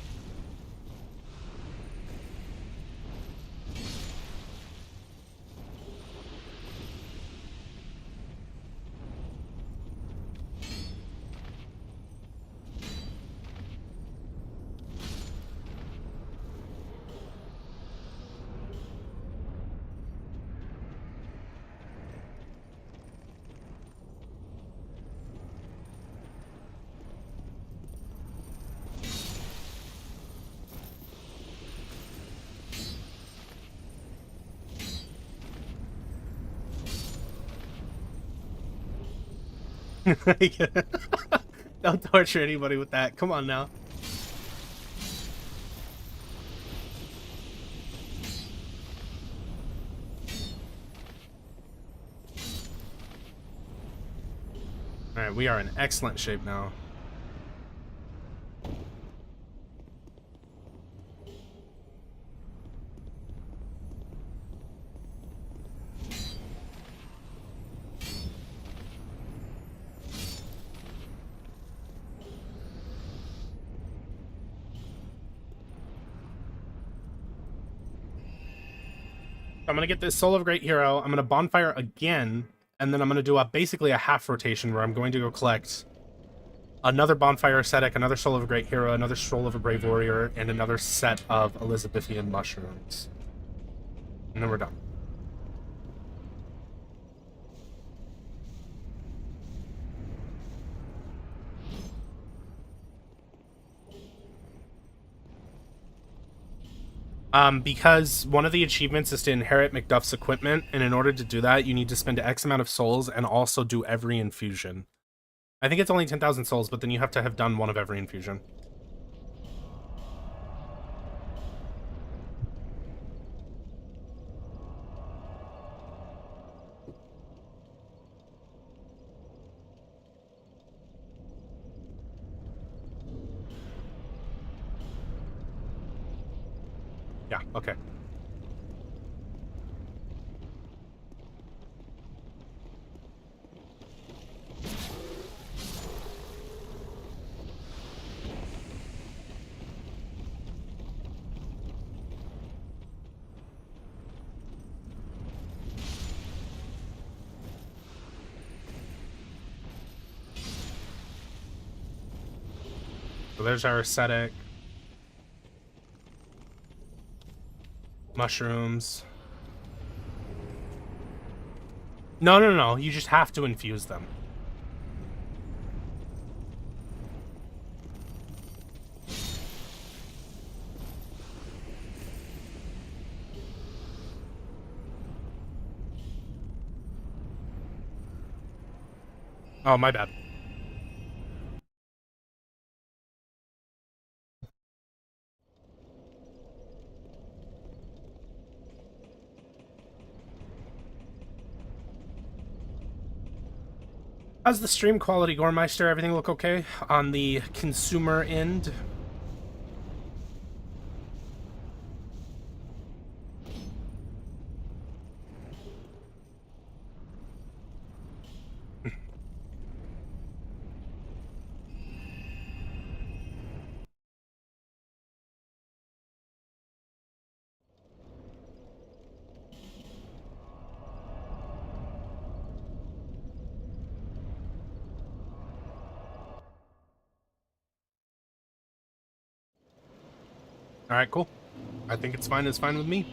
Speaker 1: Don't torture anybody with that. Come on now. Alright, we are in excellent shape now. I'm gonna get this Soul of Great Hero. I'm gonna bonfire again, and then I'm gonna do basically a half rotation where I'm going to go collect another bonfire ascetic, another Soul of a Great Hero, another Soul of a Brave Warrior, and another set of Elizabethan mushrooms. And then we're done. Because one of the achievements is to inherit Macduff's equipment, and in order to do that, you need to spend X amount of souls and also do every infusion. I think it's only 10,000 souls, but then you have to have done one of every infusion. Yeah, okay. So there's our ascetic. Mushrooms. No. You just have to infuse them. Oh, my bad. How's the stream quality, Goremeister? Everything look okay on the consumer end? Alright, cool. I think it's fine. It's fine with me.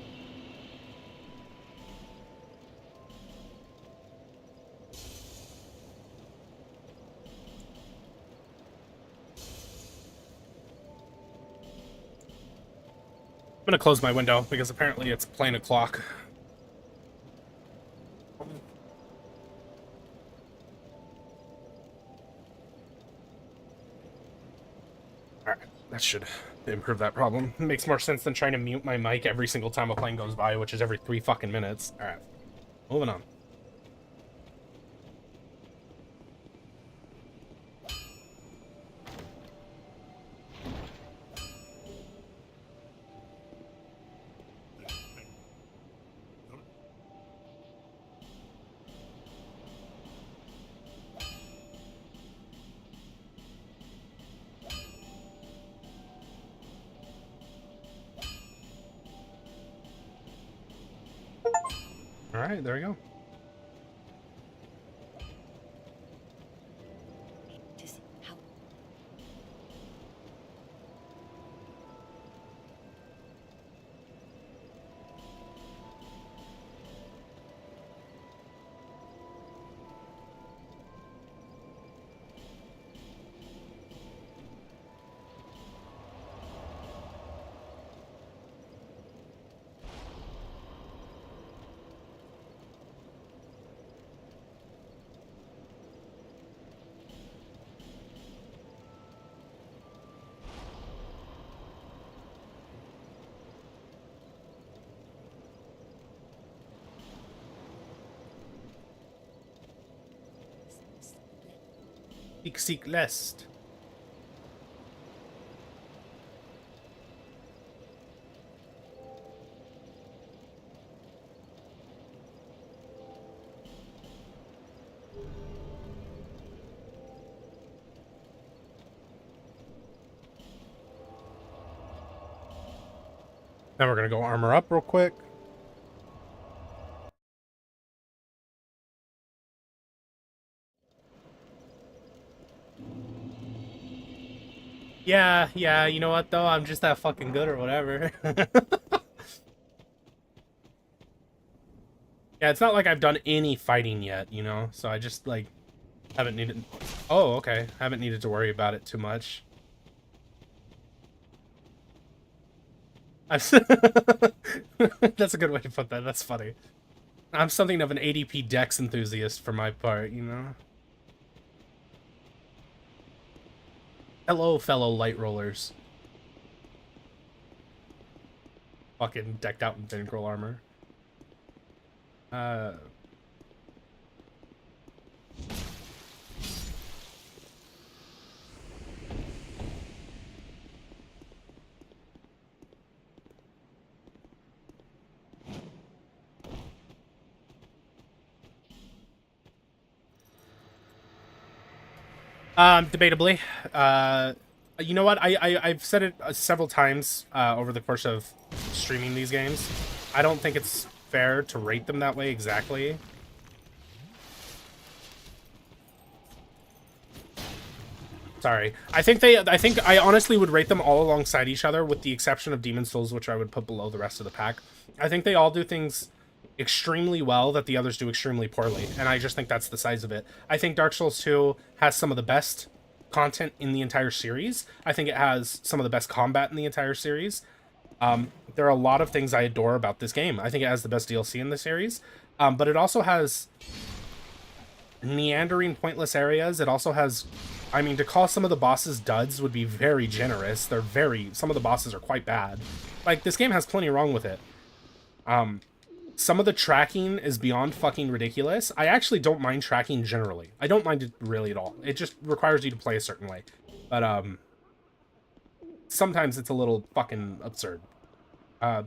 Speaker 1: I'm gonna close my window because apparently it's plain o'clock. Alright, that should improve that problem. It makes more sense than trying to mute my mic every single time a plane goes by, which is every 3 fucking minutes. Alright, moving on. Alright, there we go. Seek lest. Now we're gonna go armor up real quick. Yeah, yeah, you know what though? I'm just that fucking good or whatever. Yeah, it's not like I've done any fighting yet, you know? So I just, like, haven't needed... Oh, okay. Haven't needed to worry about it too much. That's a good way to put that. That's funny. I'm something of an ADP Dex enthusiast for my part, you know? Hello, fellow light rollers. Fucking decked out in Vinegral armor. Uh... Debatably. You know what? I've said it several times over the course of streaming these games. I don't think it's fair to rate them that way exactly. Sorry. I think I honestly would rate them all alongside each other with the exception of Demon's Souls, which I would put below the rest of the pack. I think they all do things extremely well that the others do extremely poorly, and I just think that's the size of it. I think Dark Souls 2 has some of the best content in the entire series. I think it has some of the best combat in the entire series. There are a lot of things I adore about this game. I think it has the best DLC in the series, but it also has meandering, pointless areas. It also has... I mean, to call some of the bosses duds would be very generous. Some of the bosses are quite bad. Like, this game has plenty wrong with it. Some of the tracking is beyond fucking ridiculous. I actually don't mind tracking generally. I don't mind it really at all. It just requires you to play a certain way. But, sometimes it's a little fucking absurd.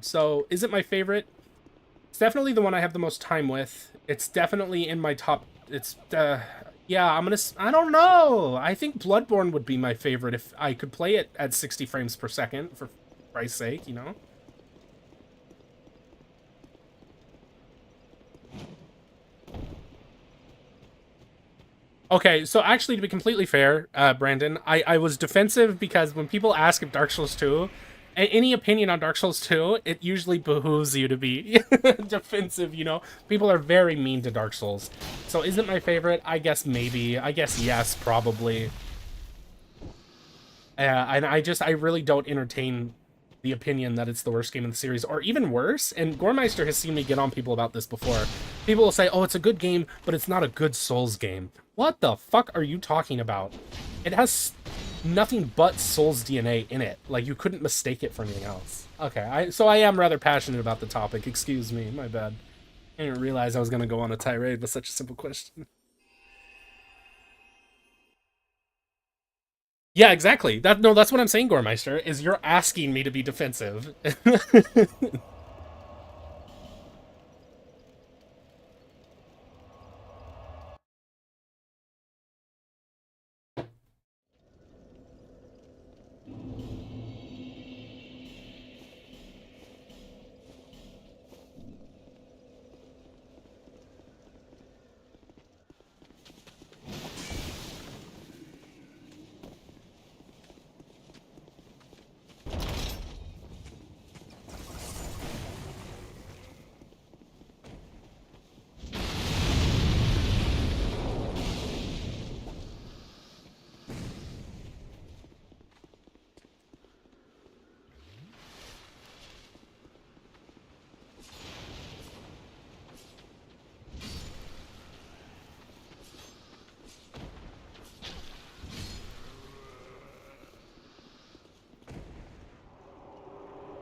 Speaker 1: So, is it my favorite? It's definitely the one I have the most time with. It's definitely in my top... yeah, I don't know. I think Bloodborne would be my favorite if I could play it at 60 frames per second, for Christ's sake, you know? Okay, so actually, to be completely fair, Brandon, I was defensive because when people ask if Dark Souls 2, any opinion on Dark Souls 2, it usually behooves you to be defensive, you know? People are very mean to Dark Souls. So is it my favorite? I guess maybe. I guess yes, probably. And I really don't entertain the opinion that it's the worst game in the series, or even worse. And Goremeister has seen me get on people about this before. People will say, oh, it's a good game, but it's not a good Souls game. What the fuck are you talking about? It has nothing but Souls DNA in it. Like, you couldn't mistake it for anything else. Okay, so I am rather passionate about the topic. Excuse me, my bad. I didn't realize I was going to go on a tirade with such a simple question. Yeah, exactly. That's what I'm saying, Goremeister, is you're asking me to be defensive.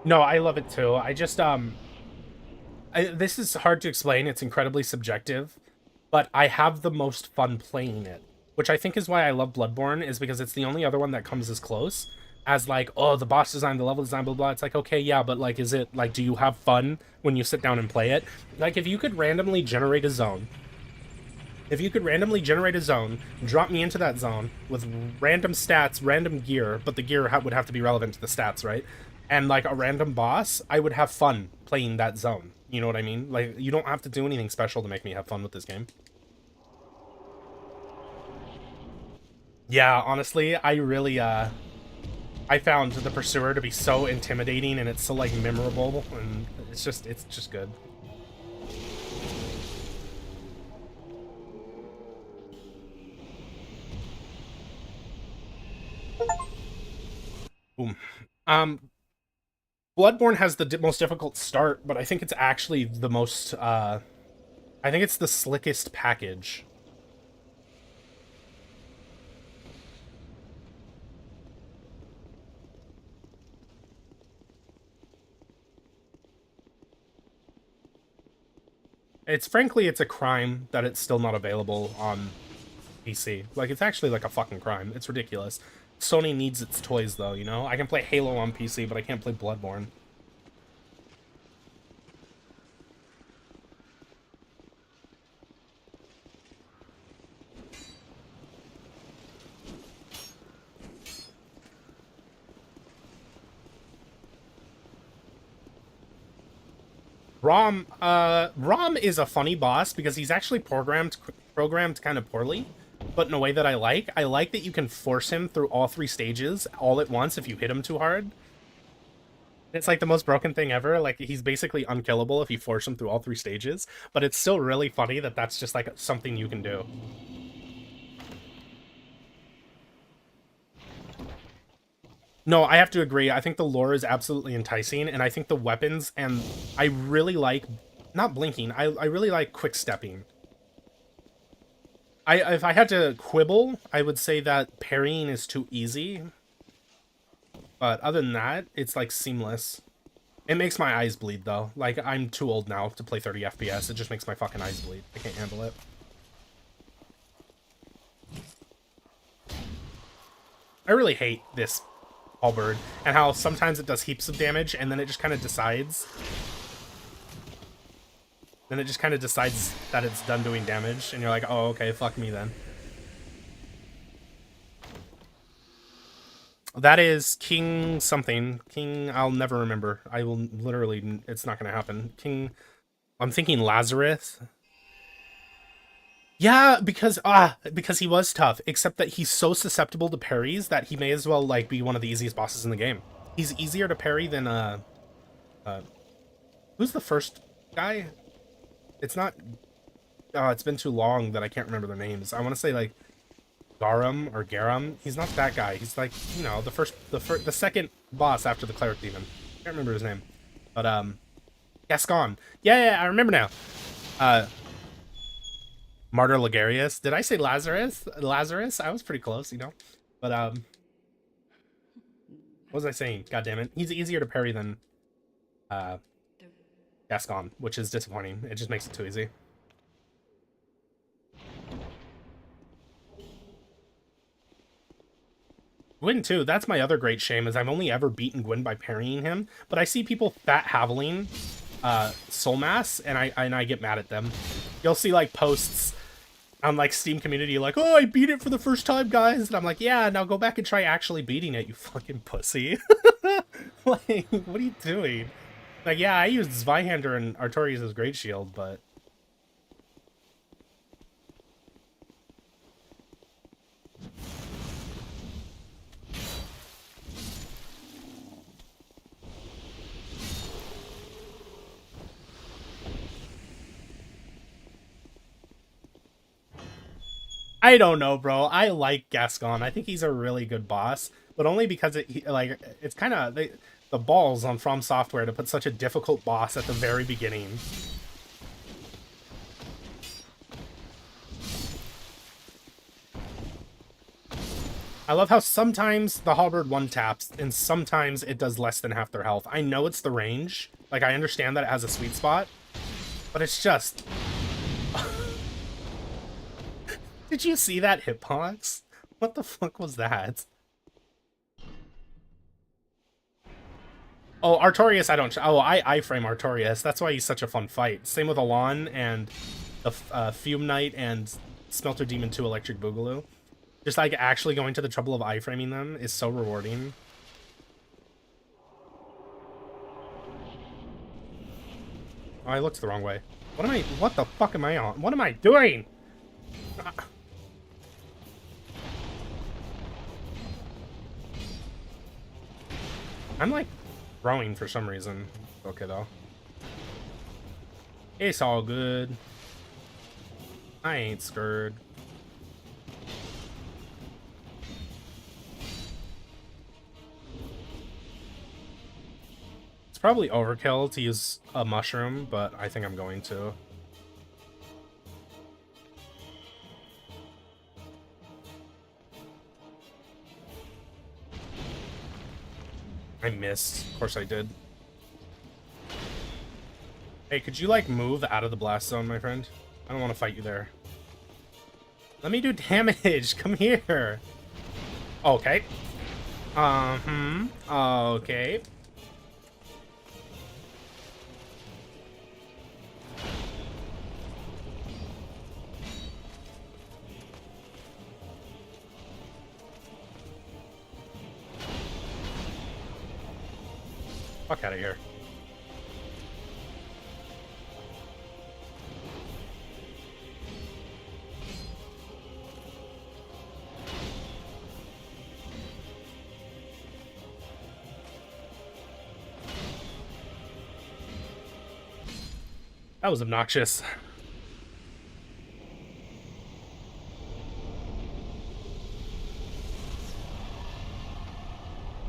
Speaker 1: No, I love it too. This is hard to explain. It's incredibly subjective, but I have the most fun playing it, which I think is why I love Bloodborne, is because it's the only other one that comes as close as, like, oh, the boss design, the level design, blah, blah. It's like, okay, yeah, but, like, is it, like, do you have fun when you sit down and play it? Like, if you could randomly generate a zone, drop me into that zone with random stats, random gear, but the gear would have to be relevant to the stats, right? And, like, a random boss, I would have fun playing that zone. You know what I mean? Like, you don't have to do anything special to make me have fun with this game. Yeah, honestly, I really, I found the Pursuer to be so intimidating, and it's so like memorable, and it's just good. Boom. Bloodborne has the most difficult start, but I think it's actually the most, I think it's the slickest package. Frankly, it's a crime that it's still not available on PC. Like, it's actually like a fucking crime. It's ridiculous. Sony needs its toys, though, you know? I can play Halo on PC, but I can't play Bloodborne. Rom is a funny boss because he's actually programmed kind of poorly, but in a way that I like. I like that you can force him through all 3 stages all at once if you hit him too hard. It's like the most broken thing ever. Like, he's basically unkillable if you force him through all 3 stages, but it's still really funny that that's just like something you can do. No, I have to agree. I think the lore is absolutely enticing, and I think the weapons, and I really like, not blinking, I really like quick stepping. If I had to quibble, I would say that parrying is too easy. But other than that, it's like seamless. It makes my eyes bleed though. Like, I'm too old now to play 30 FPS. It just makes my fucking eyes bleed. I can't handle it. I really hate this halberd and how sometimes it does heaps of damage and then it just kind of decides. Then it just kind of decides that it's done doing damage and you're like, oh, okay, fuck me then. That is King something. King, I'll never remember. I will literally, it's not going to happen. King, I'm thinking Lazarus. Yeah, because he was tough, except that he's so susceptible to parries that he may as well like be one of the easiest bosses in the game. He's easier to parry than who's the first guy? It's not, it's been too long that I can't remember their names. I want to say like Garum or Garum. He's not that guy. He's like, you know, the second boss after the cleric demon. I can't remember his name, but Gascon. Yeah, I remember now. Martyr Ligarius. Did I say Lazarus? Lazarus? I was pretty close, you know. But what was I saying? God damn it. He's easier to parry than Gascon, which is disappointing. It just makes it too easy. Gwyn too. That's my other great shame, is I've only ever beaten Gwyn by parrying him, but I see people fat haveling soul mass and I get mad at them. You'll see like posts on like Steam community like, oh, I beat it for the first time, guys, and I'm like, yeah, now go back and try actually beating it, you fucking pussy. Like, what are you doing? Like, yeah, I used Zweihander and Artorias as Great Shield, but I don't know, bro. I like Gascon. I think he's a really good boss, but only because it's kind of the balls on From Software to put such a difficult boss at the very beginning. I love how sometimes the halberd one taps and sometimes it does less than half their health. I know it's the range. Like, I understand that it has a sweet spot, but it's just... Did you see that hitbox? What the fuck was that? Oh, Artorias, I don't... Oh, I frame Artorias. That's why he's such a fun fight. Same with Alon and the Fume Knight and Smelter Demon 2 Electric Boogaloo. Just, like, actually going to the trouble of iframing them is so rewarding. Oh, I looked the wrong way. What the fuck am I on? What am I doing? I'm like throwing for some reason. Okay though. It's all good. I ain't scared. It's probably overkill to use a mushroom, but I think I'm going to. I missed. Of course I did. Hey, could you, like, move out of the blast zone, my friend? I don't want to fight you there. Let me do damage. Come here. Okay. Okay. Fuck out of here. That was obnoxious.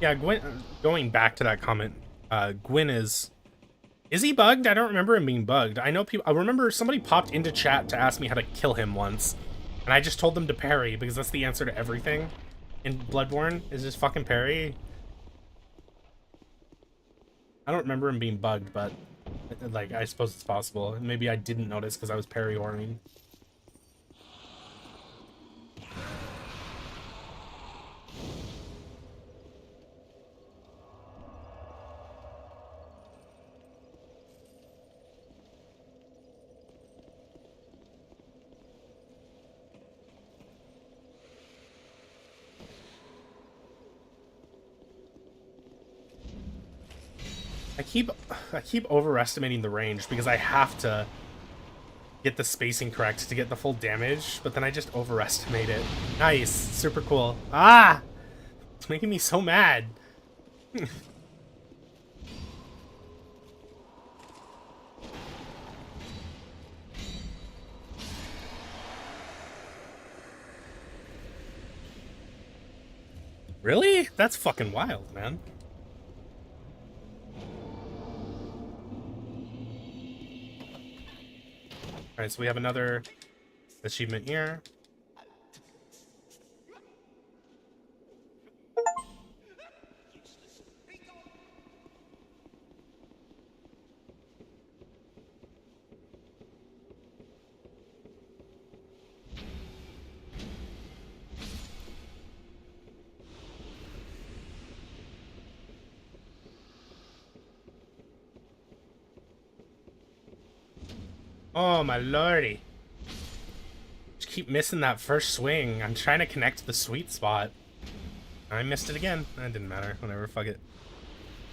Speaker 1: Yeah, Gwen, going back to that comment, Gwyn is he bugged? I don't remember him being bugged. I know people, I remember somebody popped into chat to ask me how to kill him once, and I just told them to parry, because that's the answer to everything in Bloodborne, is just fucking parry. I don't remember him being bugged, but, like, I suppose it's possible. Maybe I didn't notice because I was parry-oriented. I keep overestimating the range because I have to get the spacing correct to get the full damage, but then I just overestimate it. Nice, super cool. Ah! It's making me so mad. Really? That's fucking wild, man. Alright, so we have another achievement here. Oh my lordy. Just keep missing that first swing. I'm trying to connect to the sweet spot. I missed it again. That didn't matter. Whatever, fuck it.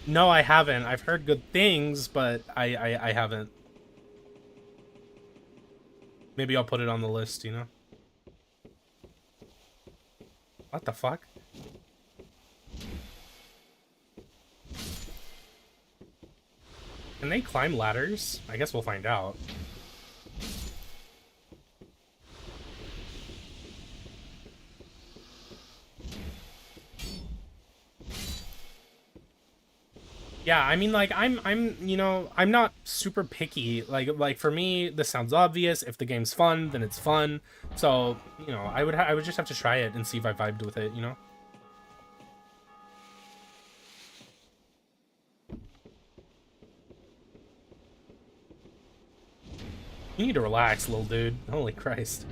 Speaker 1: No, I haven't. I've heard good things, but I haven't. Maybe I'll put it on the list, you know? What the fuck? Can they climb ladders? I guess we'll find out. Yeah, I mean, like, you know, I'm not super picky. Like for me, this sounds obvious. If the game's fun, then it's fun. So, you know, I would just have to try it and see if I vibed with it, you know? You need to relax, little dude. Holy Christ.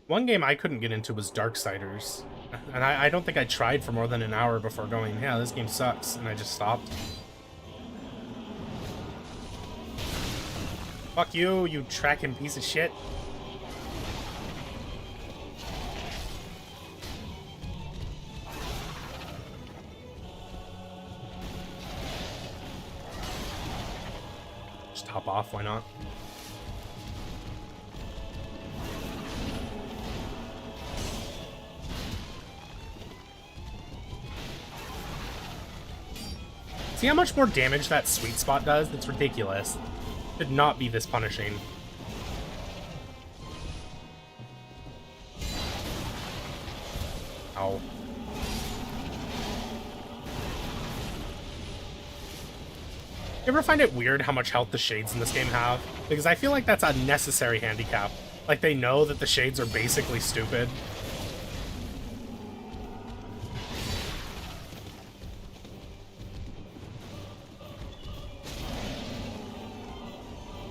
Speaker 1: One game I couldn't get into was Darksiders, and I don't think I tried for more than an hour before going, yeah, this game sucks, and I just stopped. Fuck you, you tracking piece of shit. Just hop off, why not? See how much more damage that sweet spot does? That's ridiculous. Should not be this punishing. Ow. You ever find it weird how much health the shades in this game have? Because I feel like that's a necessary handicap. Like, they know that the shades are basically stupid.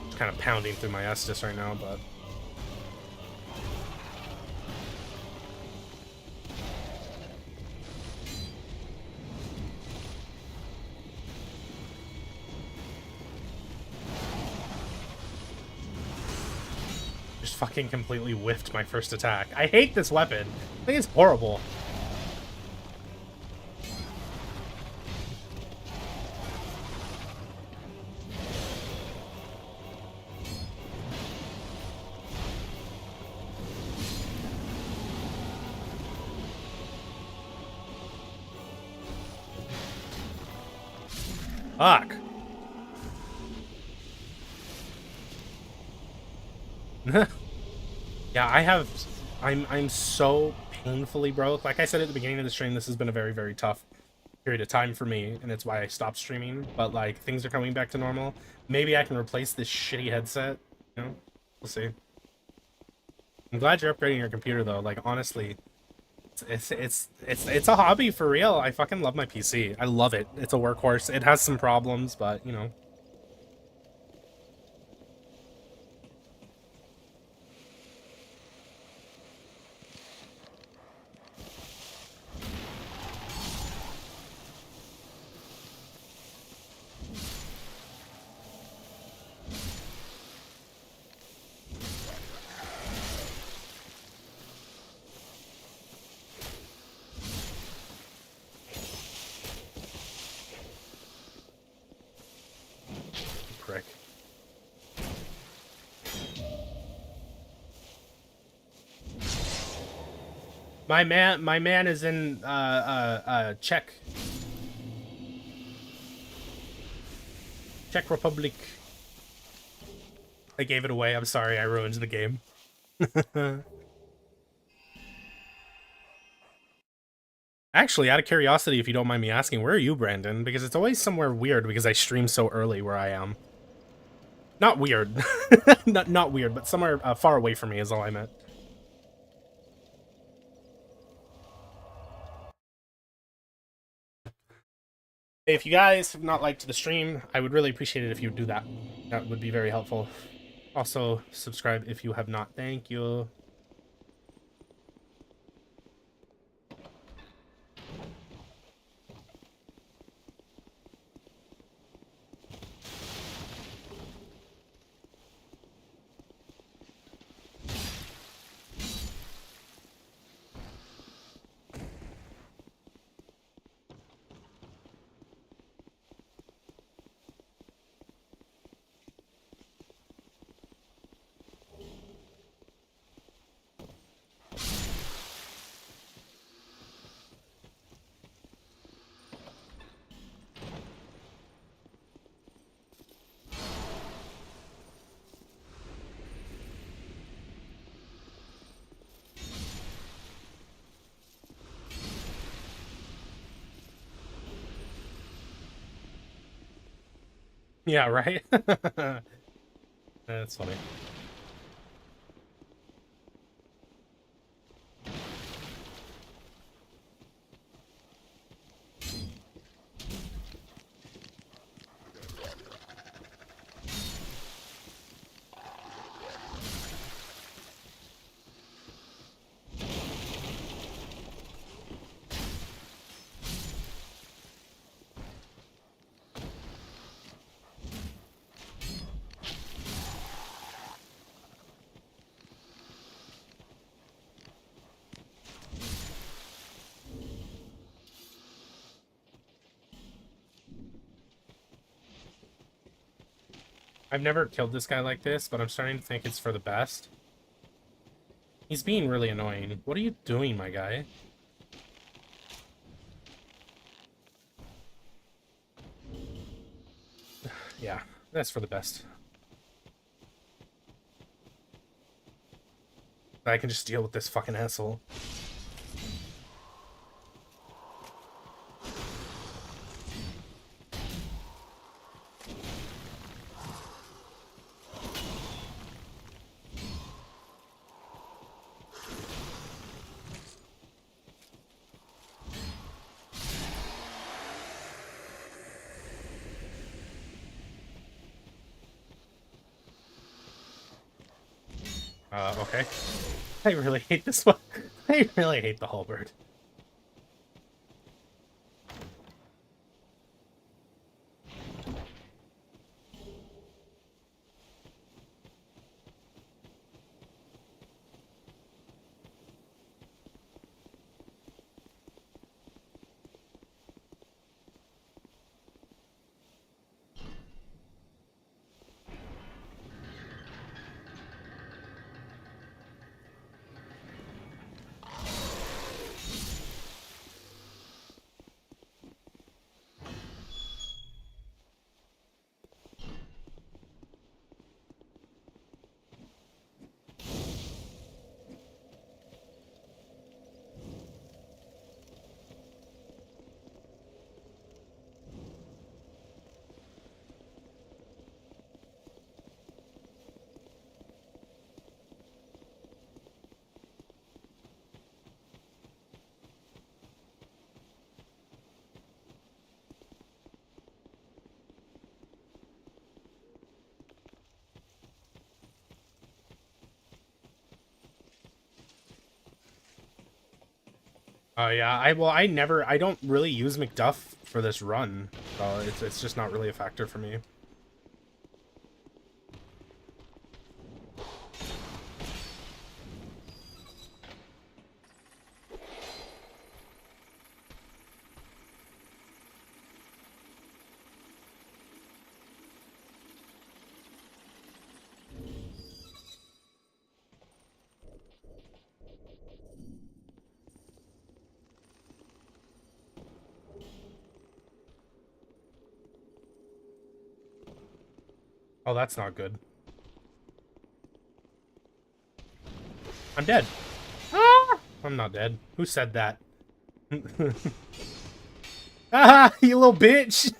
Speaker 1: Just kind of pounding through my Estus right now, but... just fucking completely whiffed my first attack. I hate this weapon. I think it's horrible. Fuck. Yeah, I'm so painfully broke. Like I said at the beginning of the stream, this has been a very, very tough period of time for me, and it's why I stopped streaming. But like, things are coming back to normal. Maybe I can replace this shitty headset. You know, we'll see. I'm glad you're upgrading your computer though. Like honestly, it's a hobby for real. I fucking love my PC. I love it. It's a workhorse. It has some problems, but you know. Prick. My man is in Czech Republic. I gave it away. I'm sorry. I ruined the game. Actually, out of curiosity, if you don't mind me asking, where are you, Brandon? Because it's always somewhere weird because I stream so early where I am. Not weird. not weird, but somewhere far away from me is all I meant. If you guys have not liked the stream, I would really appreciate it if you would do that. That would be very helpful. Also, subscribe if you have not. Thank you. Yeah, right? That's funny. I've never killed this guy like this, but I'm starting to think it's for the best. He's being really annoying. What are you doing, my guy? Yeah, that's for the best. I can just deal with this fucking asshole. Okay. I really hate this one. I really hate the halberd. Yeah, I don't really use Macduff for this run, so it's just not really a factor for me. Oh, that's not good. I'm dead. Ah! I'm not dead. Who said that? Ah, you little bitch!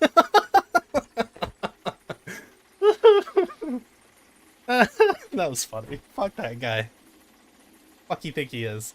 Speaker 1: That was funny. Fuck that guy. Fuck you think he is?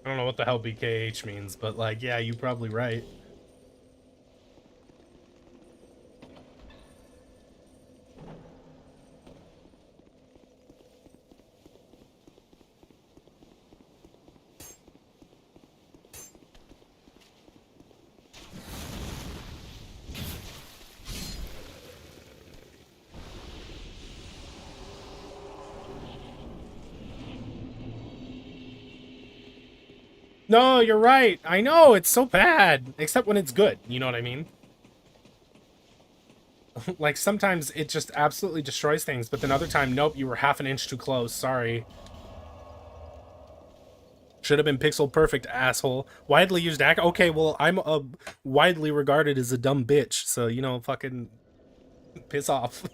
Speaker 1: I don't know what the hell BKH means, but like, yeah, you're probably right. No, you're right. I know, it's so bad. Except when it's good, you know what I mean? Like, sometimes it just absolutely destroys things, but then other time, nope, you were half an inch too close. Sorry. Should have been pixel perfect, asshole. Widely used act. Okay, well, I'm widely regarded as a dumb bitch, so, you know, fucking piss off.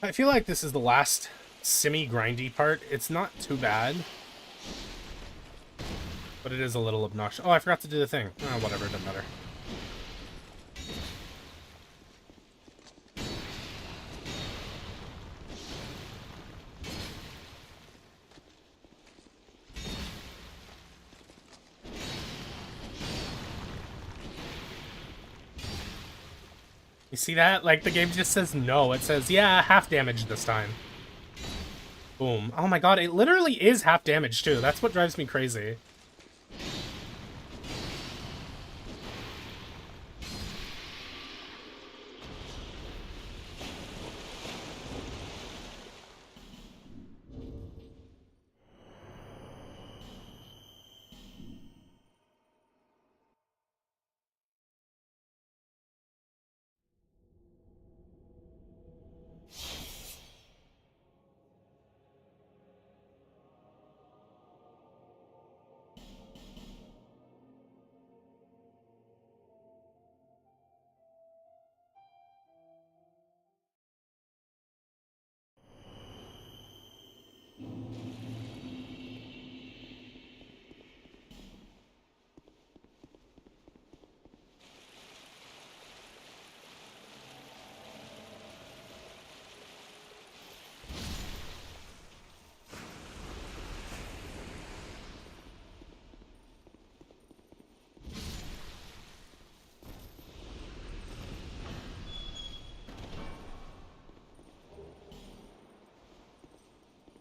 Speaker 1: I feel like this is the last semi-grindy part. It's not too bad, but it is a little obnoxious. Oh, I forgot to do the thing. Oh, whatever, it doesn't matter. You see that? Like, the game just says no. It says, yeah, half damage this time. Boom. Oh my god, it literally is half damage, too. That's what drives me crazy.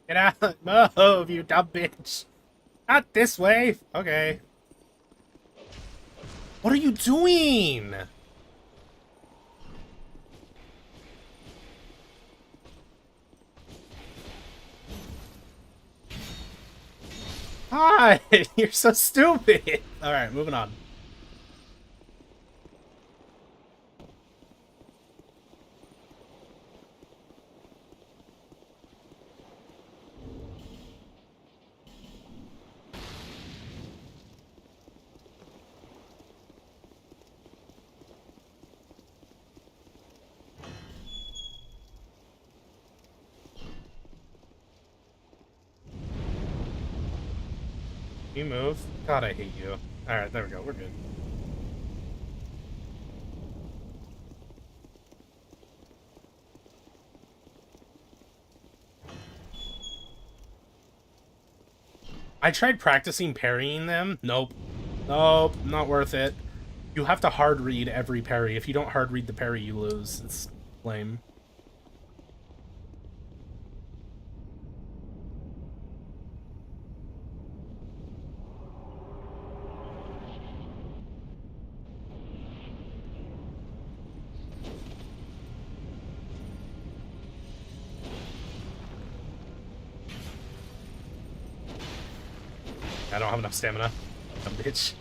Speaker 1: Get out! Move, you dumb bitch! Not this way! Okay. What are you doing? Hi! You're so stupid! Alright, moving on. You move? God, I hate you. Alright, there we go. We're good. I tried practicing parrying them. Nope. Nope. Not worth it. You have to hard read every parry. If you don't hard read the parry, you lose. It's lame. I don't have enough stamina. Dumb bitch.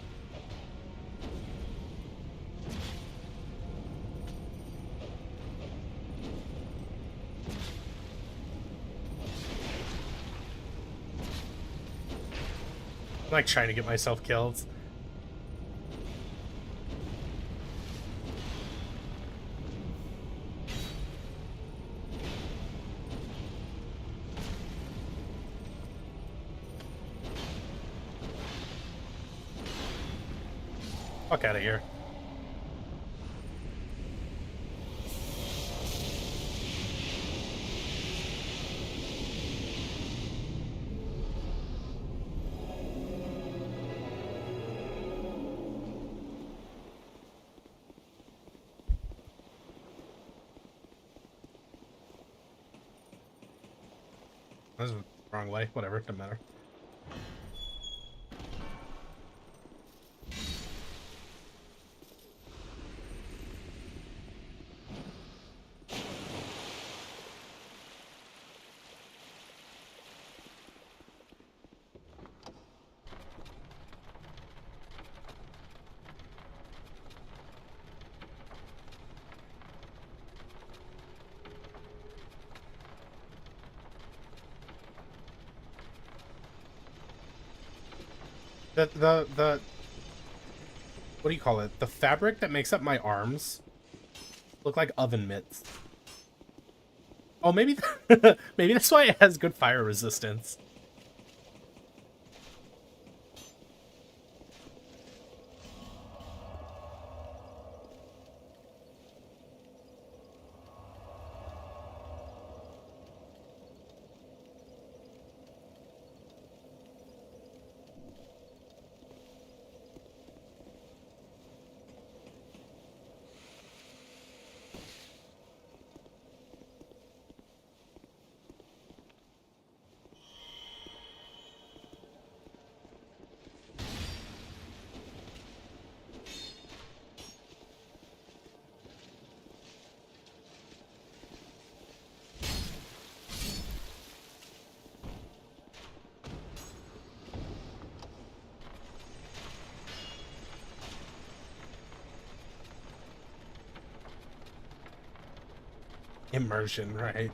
Speaker 1: I'm like trying to get myself killed. Fuck out of here. That's the wrong way. Whatever, doesn't matter. The what do you call it? The fabric that makes up my arms look like oven mitts. Oh, maybe maybe that's why it has good fire resistance. Immersion, right?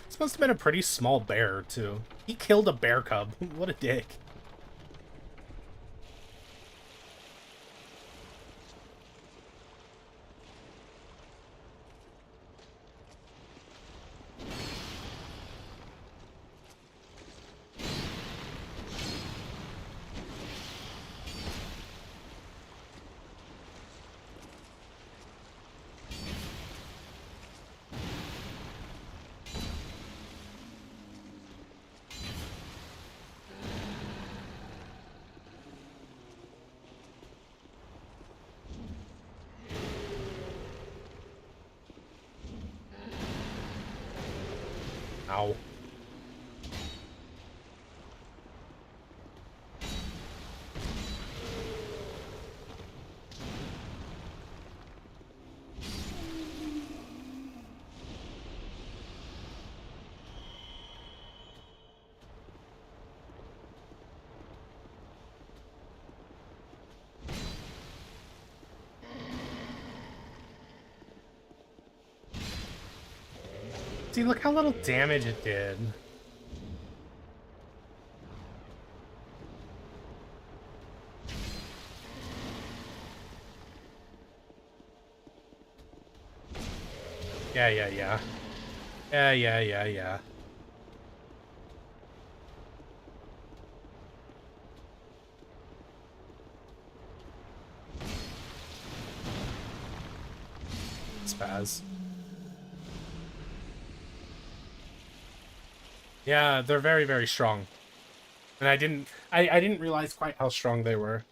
Speaker 1: This must have been a pretty small bear, too. He killed a bear cub. What a dick. Ow. See, look how little damage it did. Yeah, yeah, yeah. Yeah, yeah, yeah, yeah. Spaz. Yeah, they're very, very strong. And I didn't realize quite how strong they were.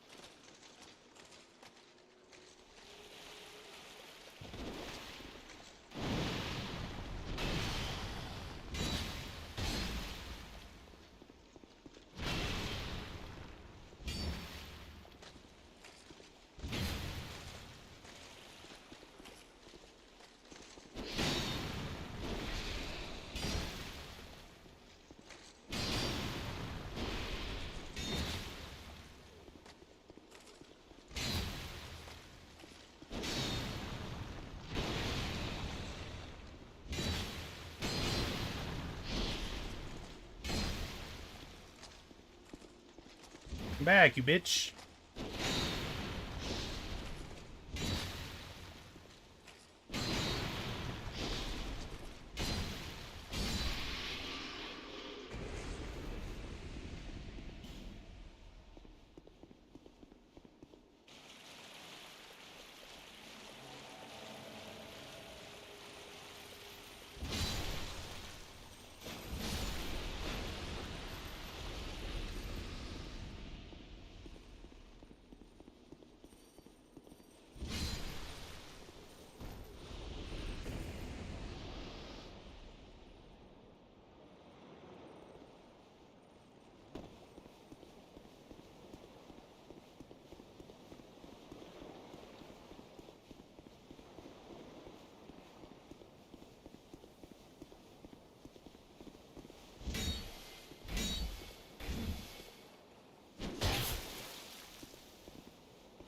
Speaker 1: Come back, you bitch.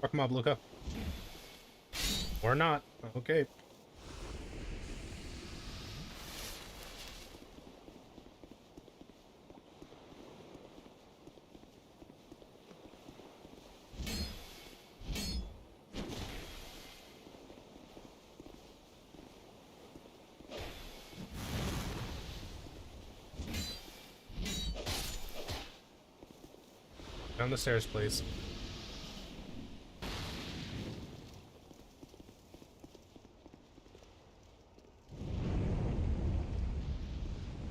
Speaker 1: Fuck him up, Luca. Or not. Okay. Down the stairs, please.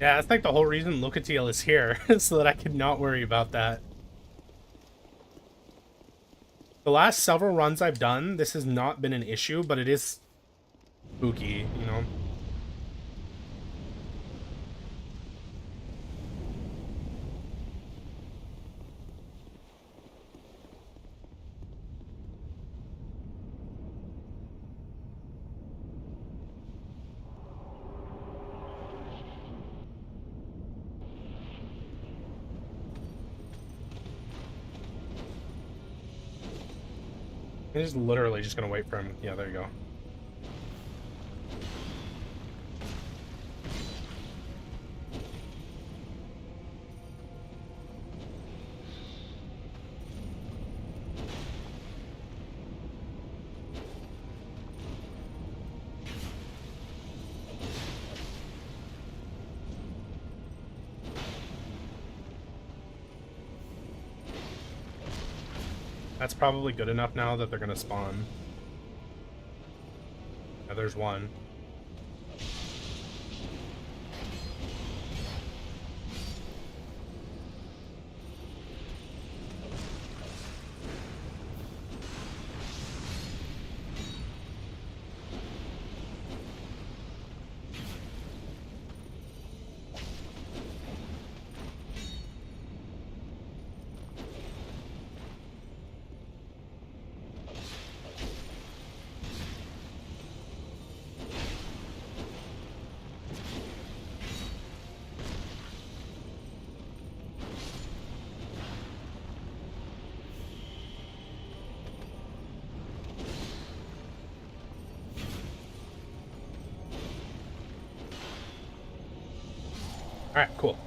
Speaker 1: Yeah, that's like the whole reason Lucatiel is here, so that I can not worry about that. The last several runs I've done, this has not been an issue, but it is spooky, you know? I'm just literally just gonna wait for him. Yeah, there you go. That's probably good enough now that they're gonna spawn. Yeah, there's one. Alright, cool.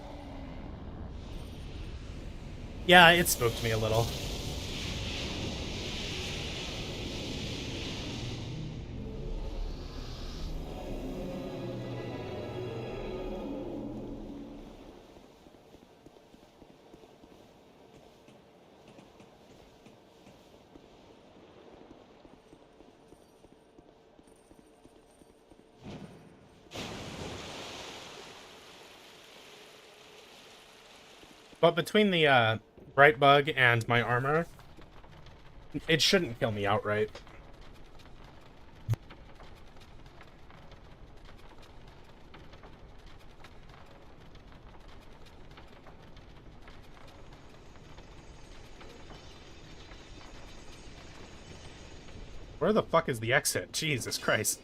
Speaker 1: Yeah, it spooked me a little. But between the Bright Bug and my armor, it shouldn't kill me outright. Where the fuck is the exit? Jesus Christ.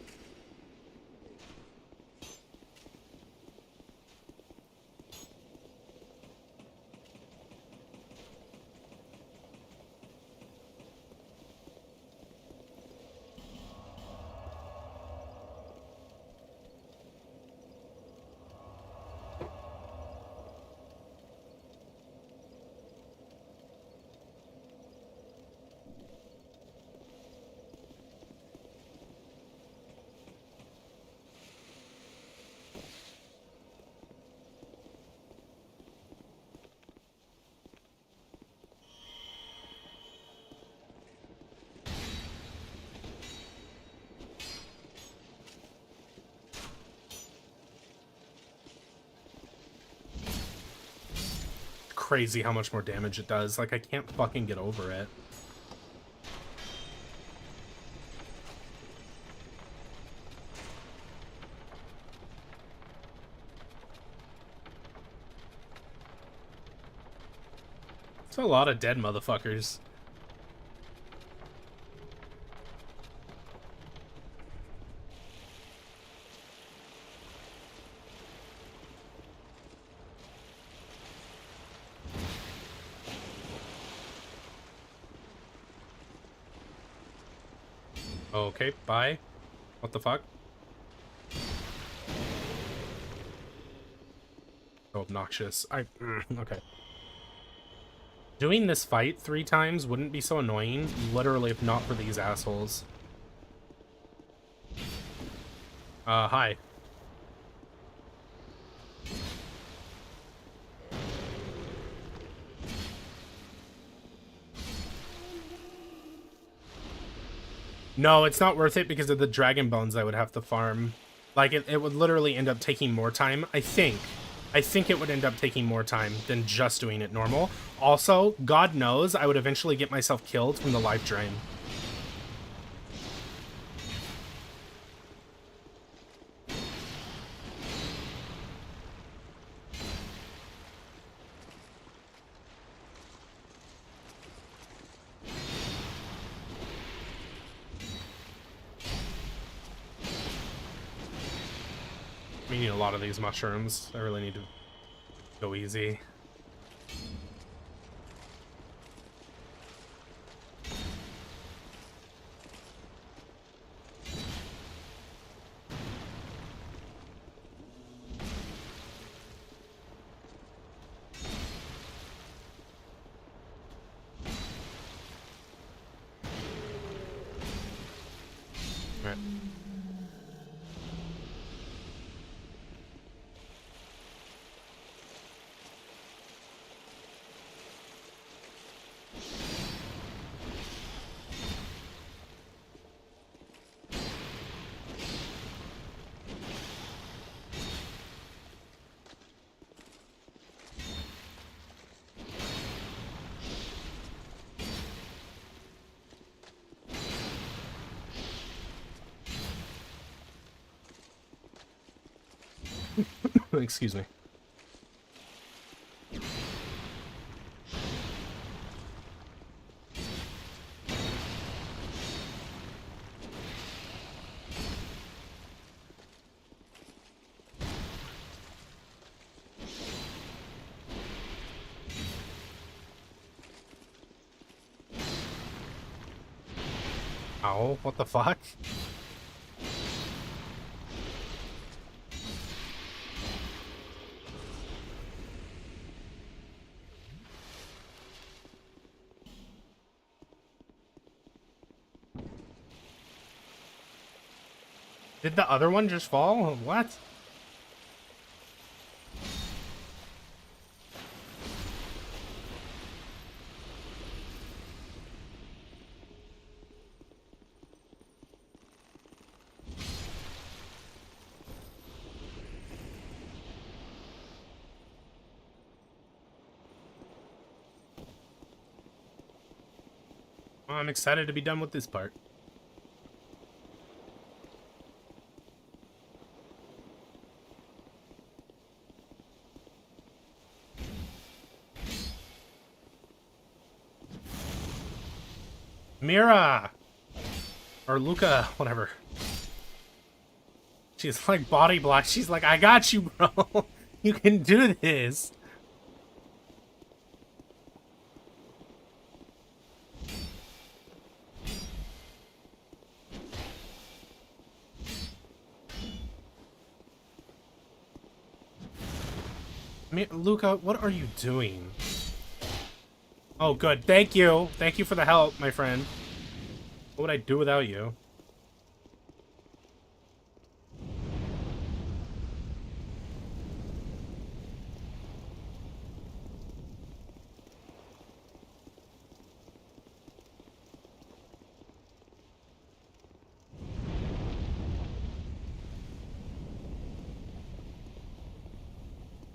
Speaker 1: Crazy how much more damage it does. Like, I can't fucking get over it. It's a lot of dead motherfuckers. Okay, bye. What the fuck? So obnoxious. Okay. Doing this fight 3 times wouldn't be so annoying, literally, if not for these assholes. Hi. No, it's not worth it because of the dragon bones I would have to farm. Like, it would literally end up taking more time, I think. I think it would end up taking more time than just doing it normal. Also, God knows I would eventually get myself killed from the life drain. I'm eating a lot of these mushrooms. I really need to go easy. Right. Excuse me. Ow, what the fuck? Did the other one just fall? What? Well, I'm excited to be done with this part. Mira! Or Luca, whatever. She's like body block. She's like, I got you, bro. You can do this. Luca, what are you doing? Oh, good. Thank you. Thank you for the help, my friend. What would I do without you?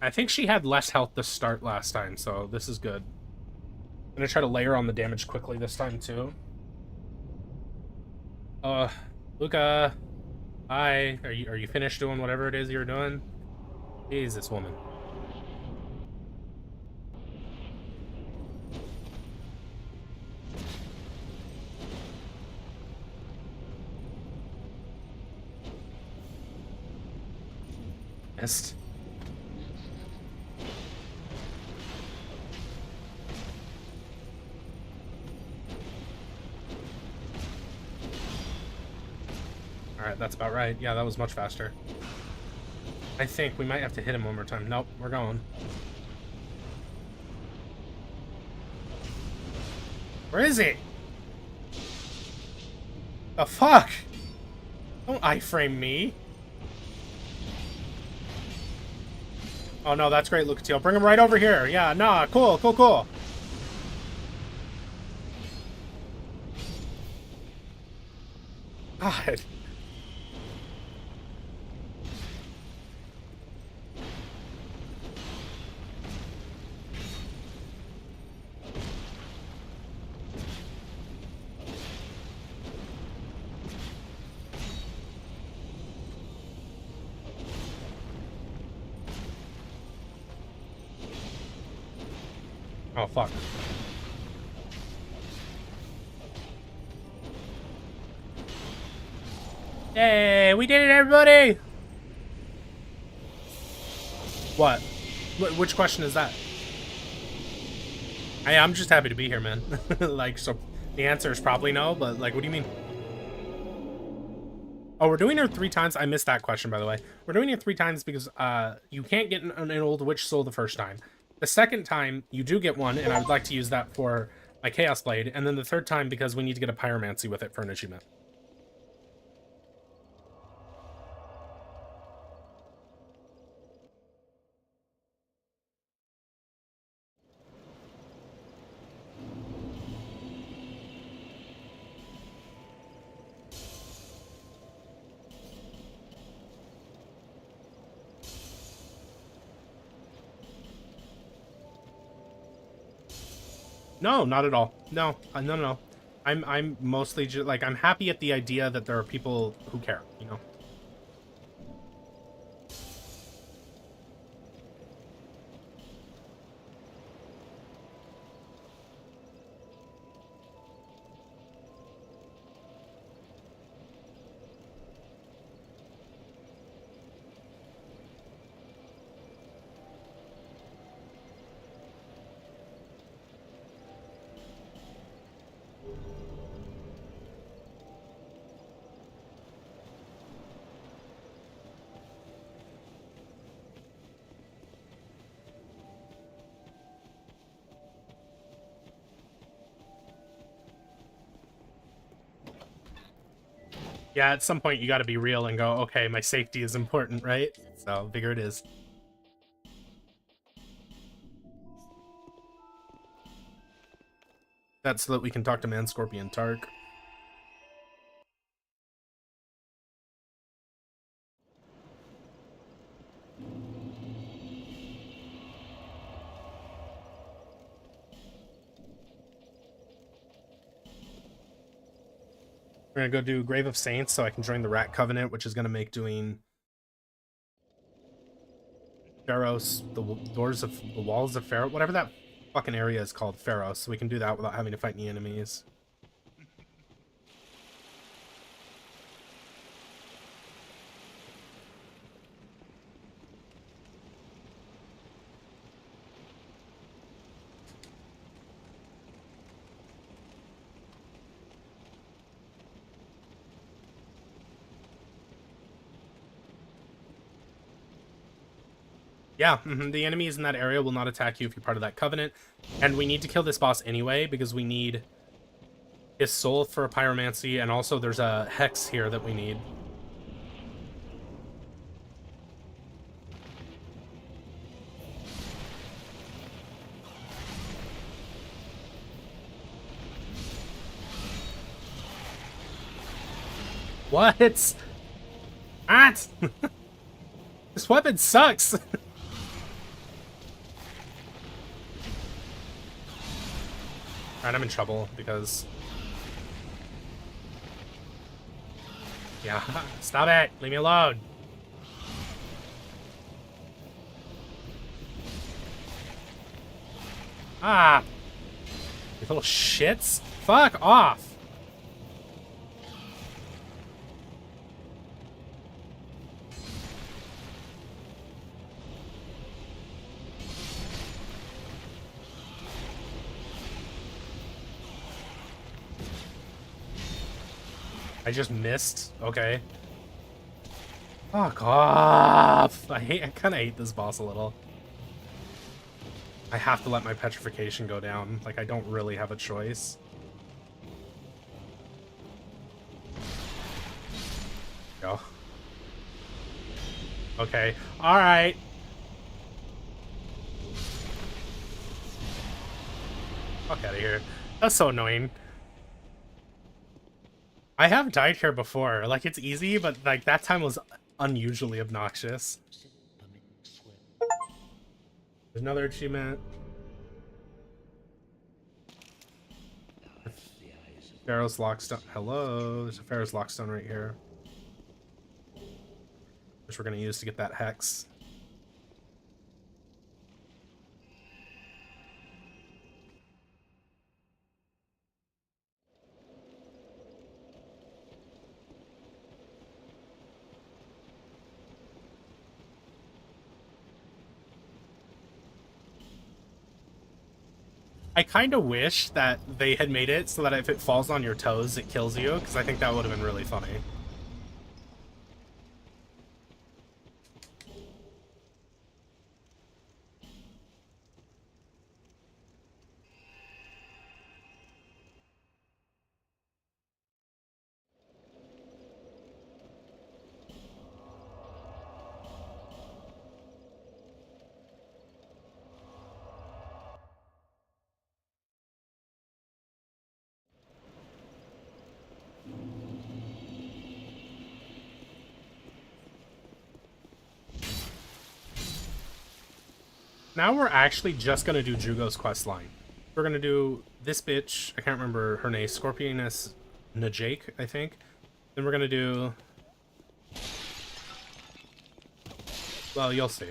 Speaker 1: I think she had less health to start last time, so this is good. I'm gonna try to layer on the damage quickly this time, too. Luca. Hi. Are you finished doing whatever it is you're doing? Jeez, this woman. Missed. Alright, that's about right. Yeah, that was much faster. I think we might have to hit him one more time. Nope, we're going. Where is he? The fuck? Don't iframe me. Oh no, that's great, Lucatile. Bring him right over here. Yeah, nah, cool, cool, cool. God. Oh, fuck. Hey, we did it, everybody! What? Which question is that? I'm just happy to be here, man. Like, so the answer is probably no, but like, what do you mean? Oh, we're doing her 3 times. I missed that question, by the way. We're doing it 3 times because you can't get an old witch soul the first time. The second time, you do get one, and I would like to use that for my Chaos Blade. And then the third time, because we need to get a Pyromancy with it for an achievement. No, not at all. No, no. I'm mostly just like, I'm happy at the idea that there are people who care, you know? Yeah, at some point you got to be real and go, okay, my safety is important, right? So, bigger it is. That's so that we can talk to Man Scorpion Tark. We're gonna go do Grave of Saints so I can join the Rat Covenant, which is gonna make doing Pharos, the doors of the walls of Pharaoh, whatever that fucking area is called, Pharos, so we can do that without having to fight any enemies. Yeah, the enemies in that area will not attack you if you're part of that covenant. And we need to kill this boss anyway, because we need his soul for a pyromancy, and also there's a hex here that we need. What? What? This weapon sucks! Alright, I'm in trouble because... Yeah, stop it! Leave me alone! Ah! You little shits! Fuck off! I just missed. Okay. Fuck off! I kind of hate this boss a little. I have to let my petrification go down. Like, I don't really have a choice. Go. Okay. Alright. Fuck out of here. That's so annoying. I have died here before. Like, it's easy, but like that time was unusually obnoxious. There's another achievement. Pharaoh's Lockstone. Hello, there's a Pharaoh's Lockstone right here, which we're gonna use to get that hex. I kind of wish that they had made it so that if it falls on your toes, it kills you, because I think that would have been really funny. Now we're actually just gonna do Jugo's quest line. We're gonna do this bitch. I can't remember her name. Scorpioness Najake, I think. Then we're gonna do. Well, you'll see.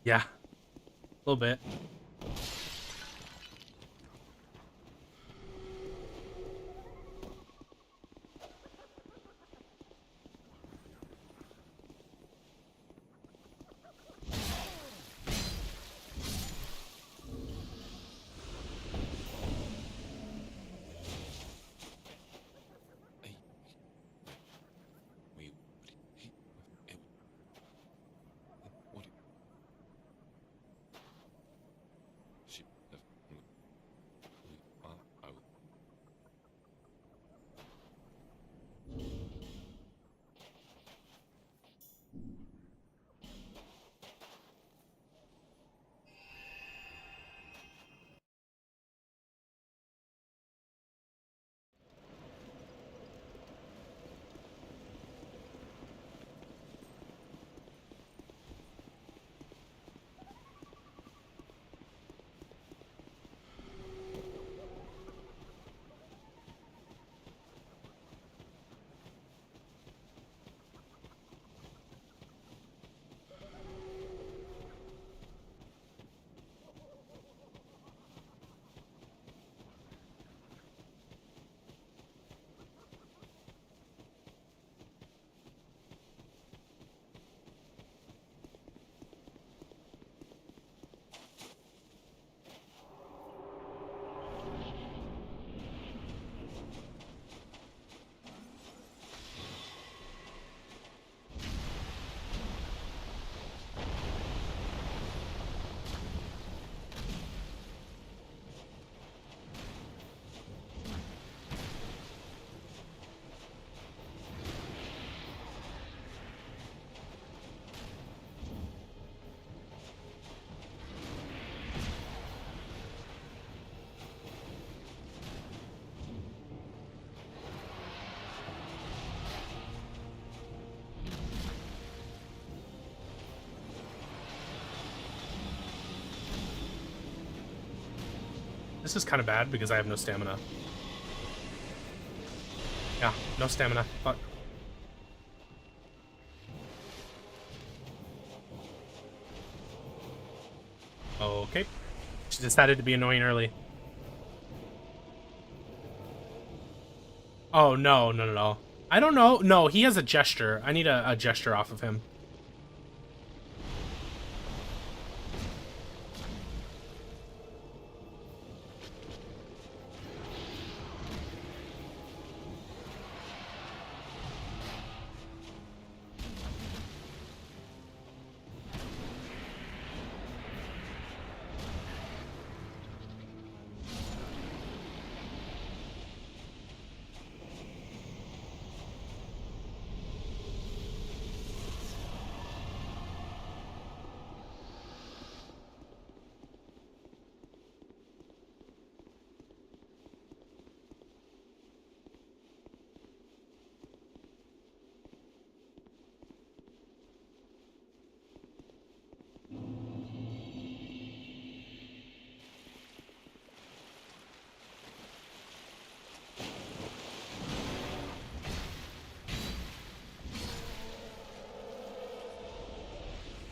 Speaker 1: Yeah, a little bit. This is kind of bad because I have no stamina. Yeah, no stamina. Fuck. Okay. She decided to be annoying early. Oh, no, no, no, no. I don't know. No, he has a gesture. I need a gesture off of him.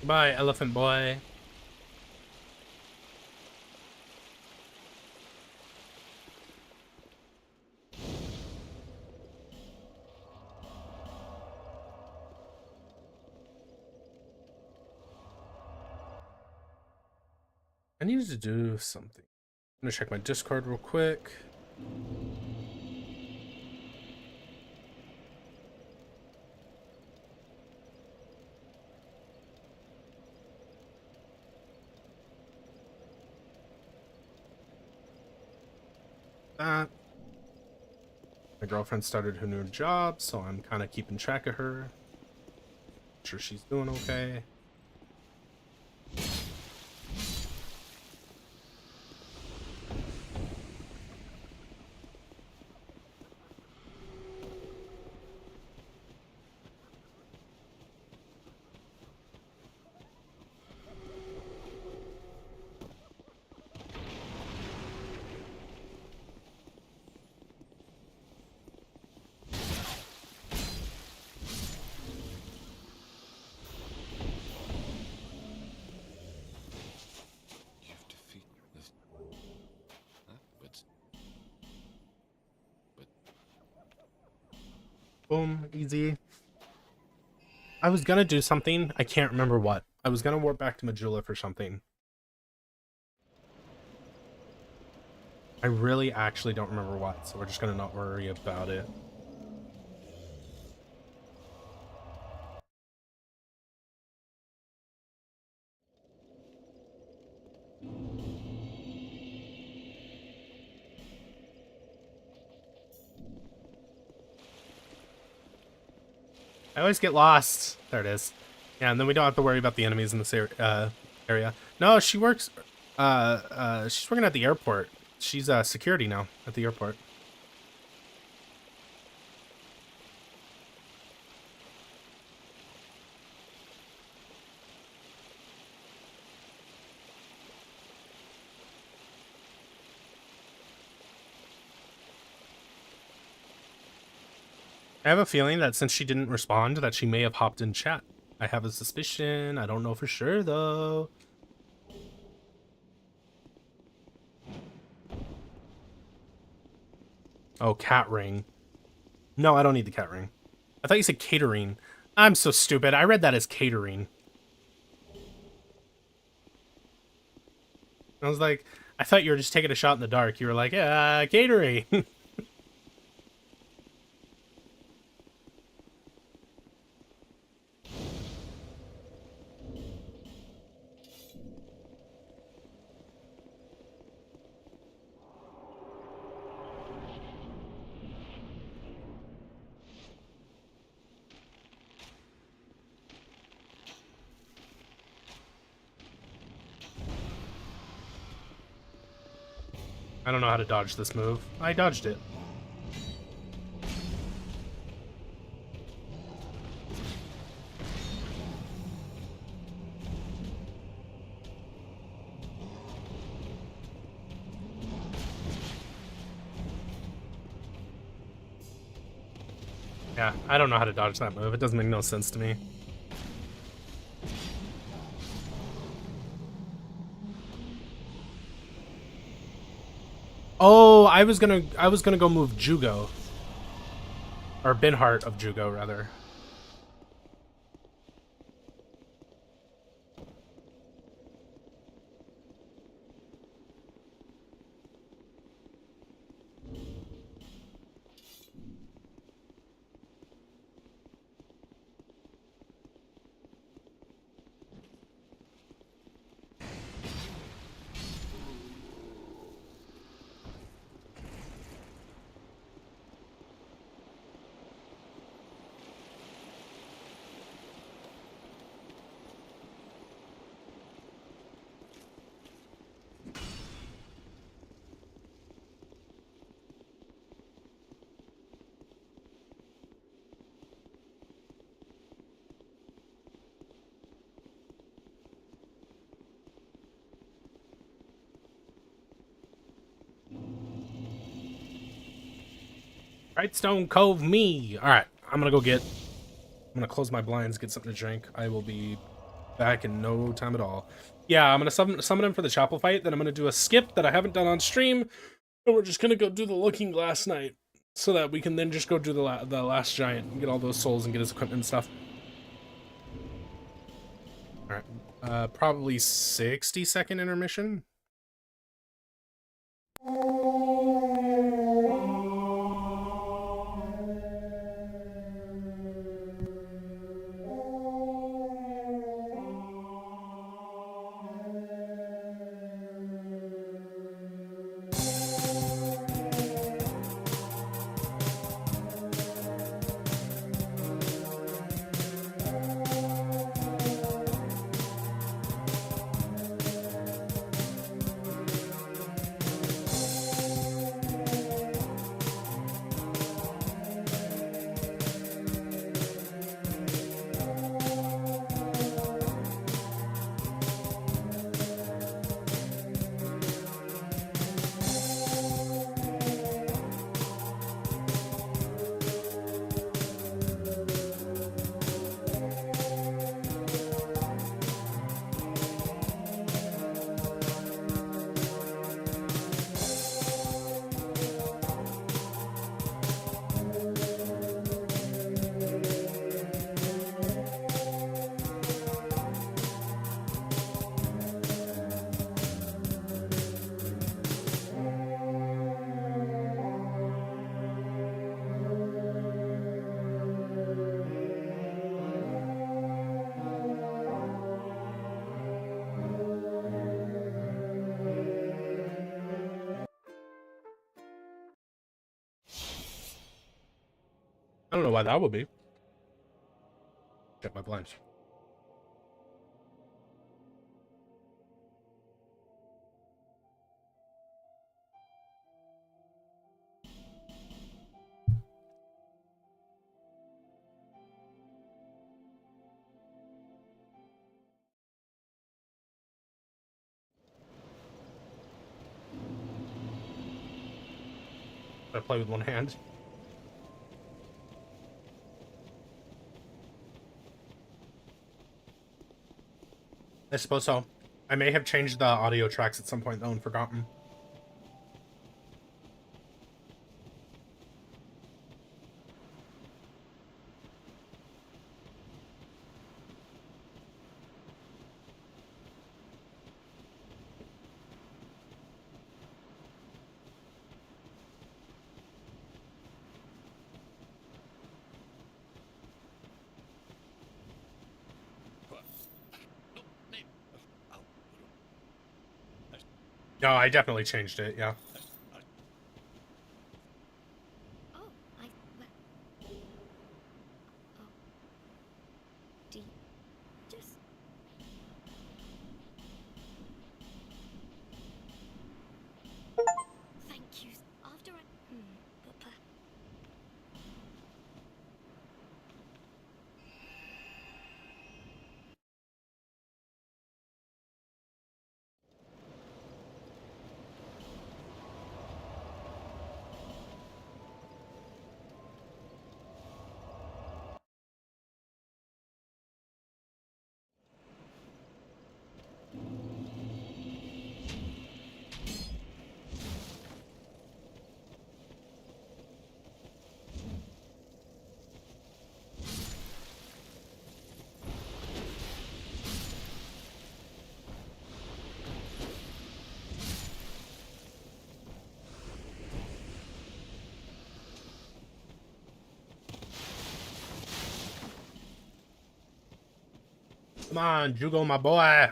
Speaker 1: Bye, elephant boy. I needed to do something. I'm gonna check my Discord real quick. That. My girlfriend started her new job, so I'm kind of keeping track of her. Make sure she's doing okay. Boom, easy. I was gonna do something. I can't remember what. I was gonna warp back to Majula for something. I really actually don't remember what, so we're just gonna not worry about it. I always get lost. There it is. Yeah, and then we don't have to worry about the enemies in this area. No, she works. She's working at the airport. She's security now at the airport. I have a feeling that since she didn't respond, that she may have hopped in chat. I have a suspicion. I don't know for sure, though. Oh, cat ring. No, I don't need the cat ring. I thought you said catering. I'm so stupid. I read that as catering. I was like, I thought you were just taking a shot in the dark. You were like, yeah, catering. I don't know how to dodge this move. I dodged it. Yeah, I don't know how to dodge that move. It doesn't make no sense to me. Oh, I was gonna go move Jugo. Or Binhart of Jugo, rather. Brightstone Cove me. Alright, I'm gonna close my blinds, get something to drink. I will be Back in no time at all. Yeah, I'm gonna summon him for the chapel fight, then I'm gonna do a skip that I haven't done on stream, and we're just gonna go do the Looking Glass Knight, so that we can then just go do the last giant and get all those souls and get his equipment and stuff. Alright, probably 60-second intermission. I don't know why that would be. Check my blinds. I play with one hand. I suppose so. I may have changed the audio tracks at some point though and forgotten. No, I definitely changed it, yeah. Come on, Jugo, my boy.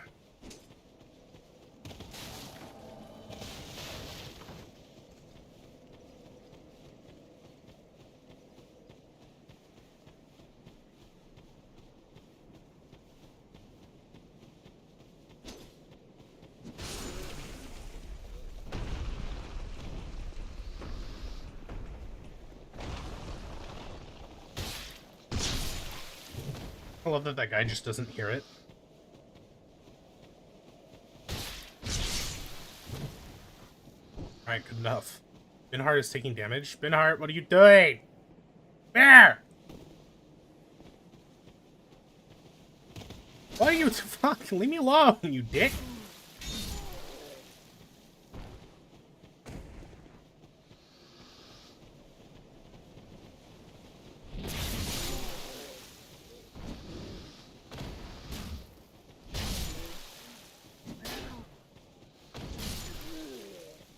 Speaker 1: I love that that guy just doesn't hear it. Alright, good enough. Binhart is taking damage. Binhart, what are you doing? Bear! Why are you fuck? Leave me alone, you dick.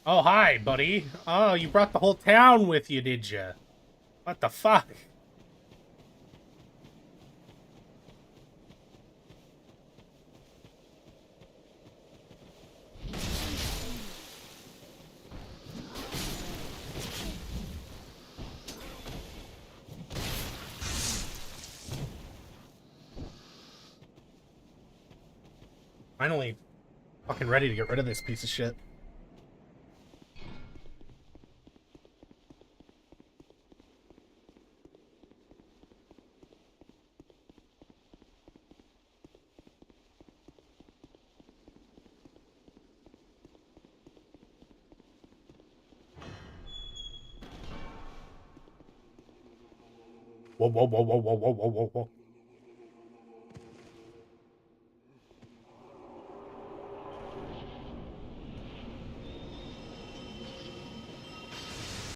Speaker 1: Oh, hi, buddy. Oh, you brought the whole town with you, did you? What the fuck? Finally fucking ready to get rid of this piece of shit. Whoa, whoa, whoa, whoa, whoa, whoa, whoa, whoa, whoa.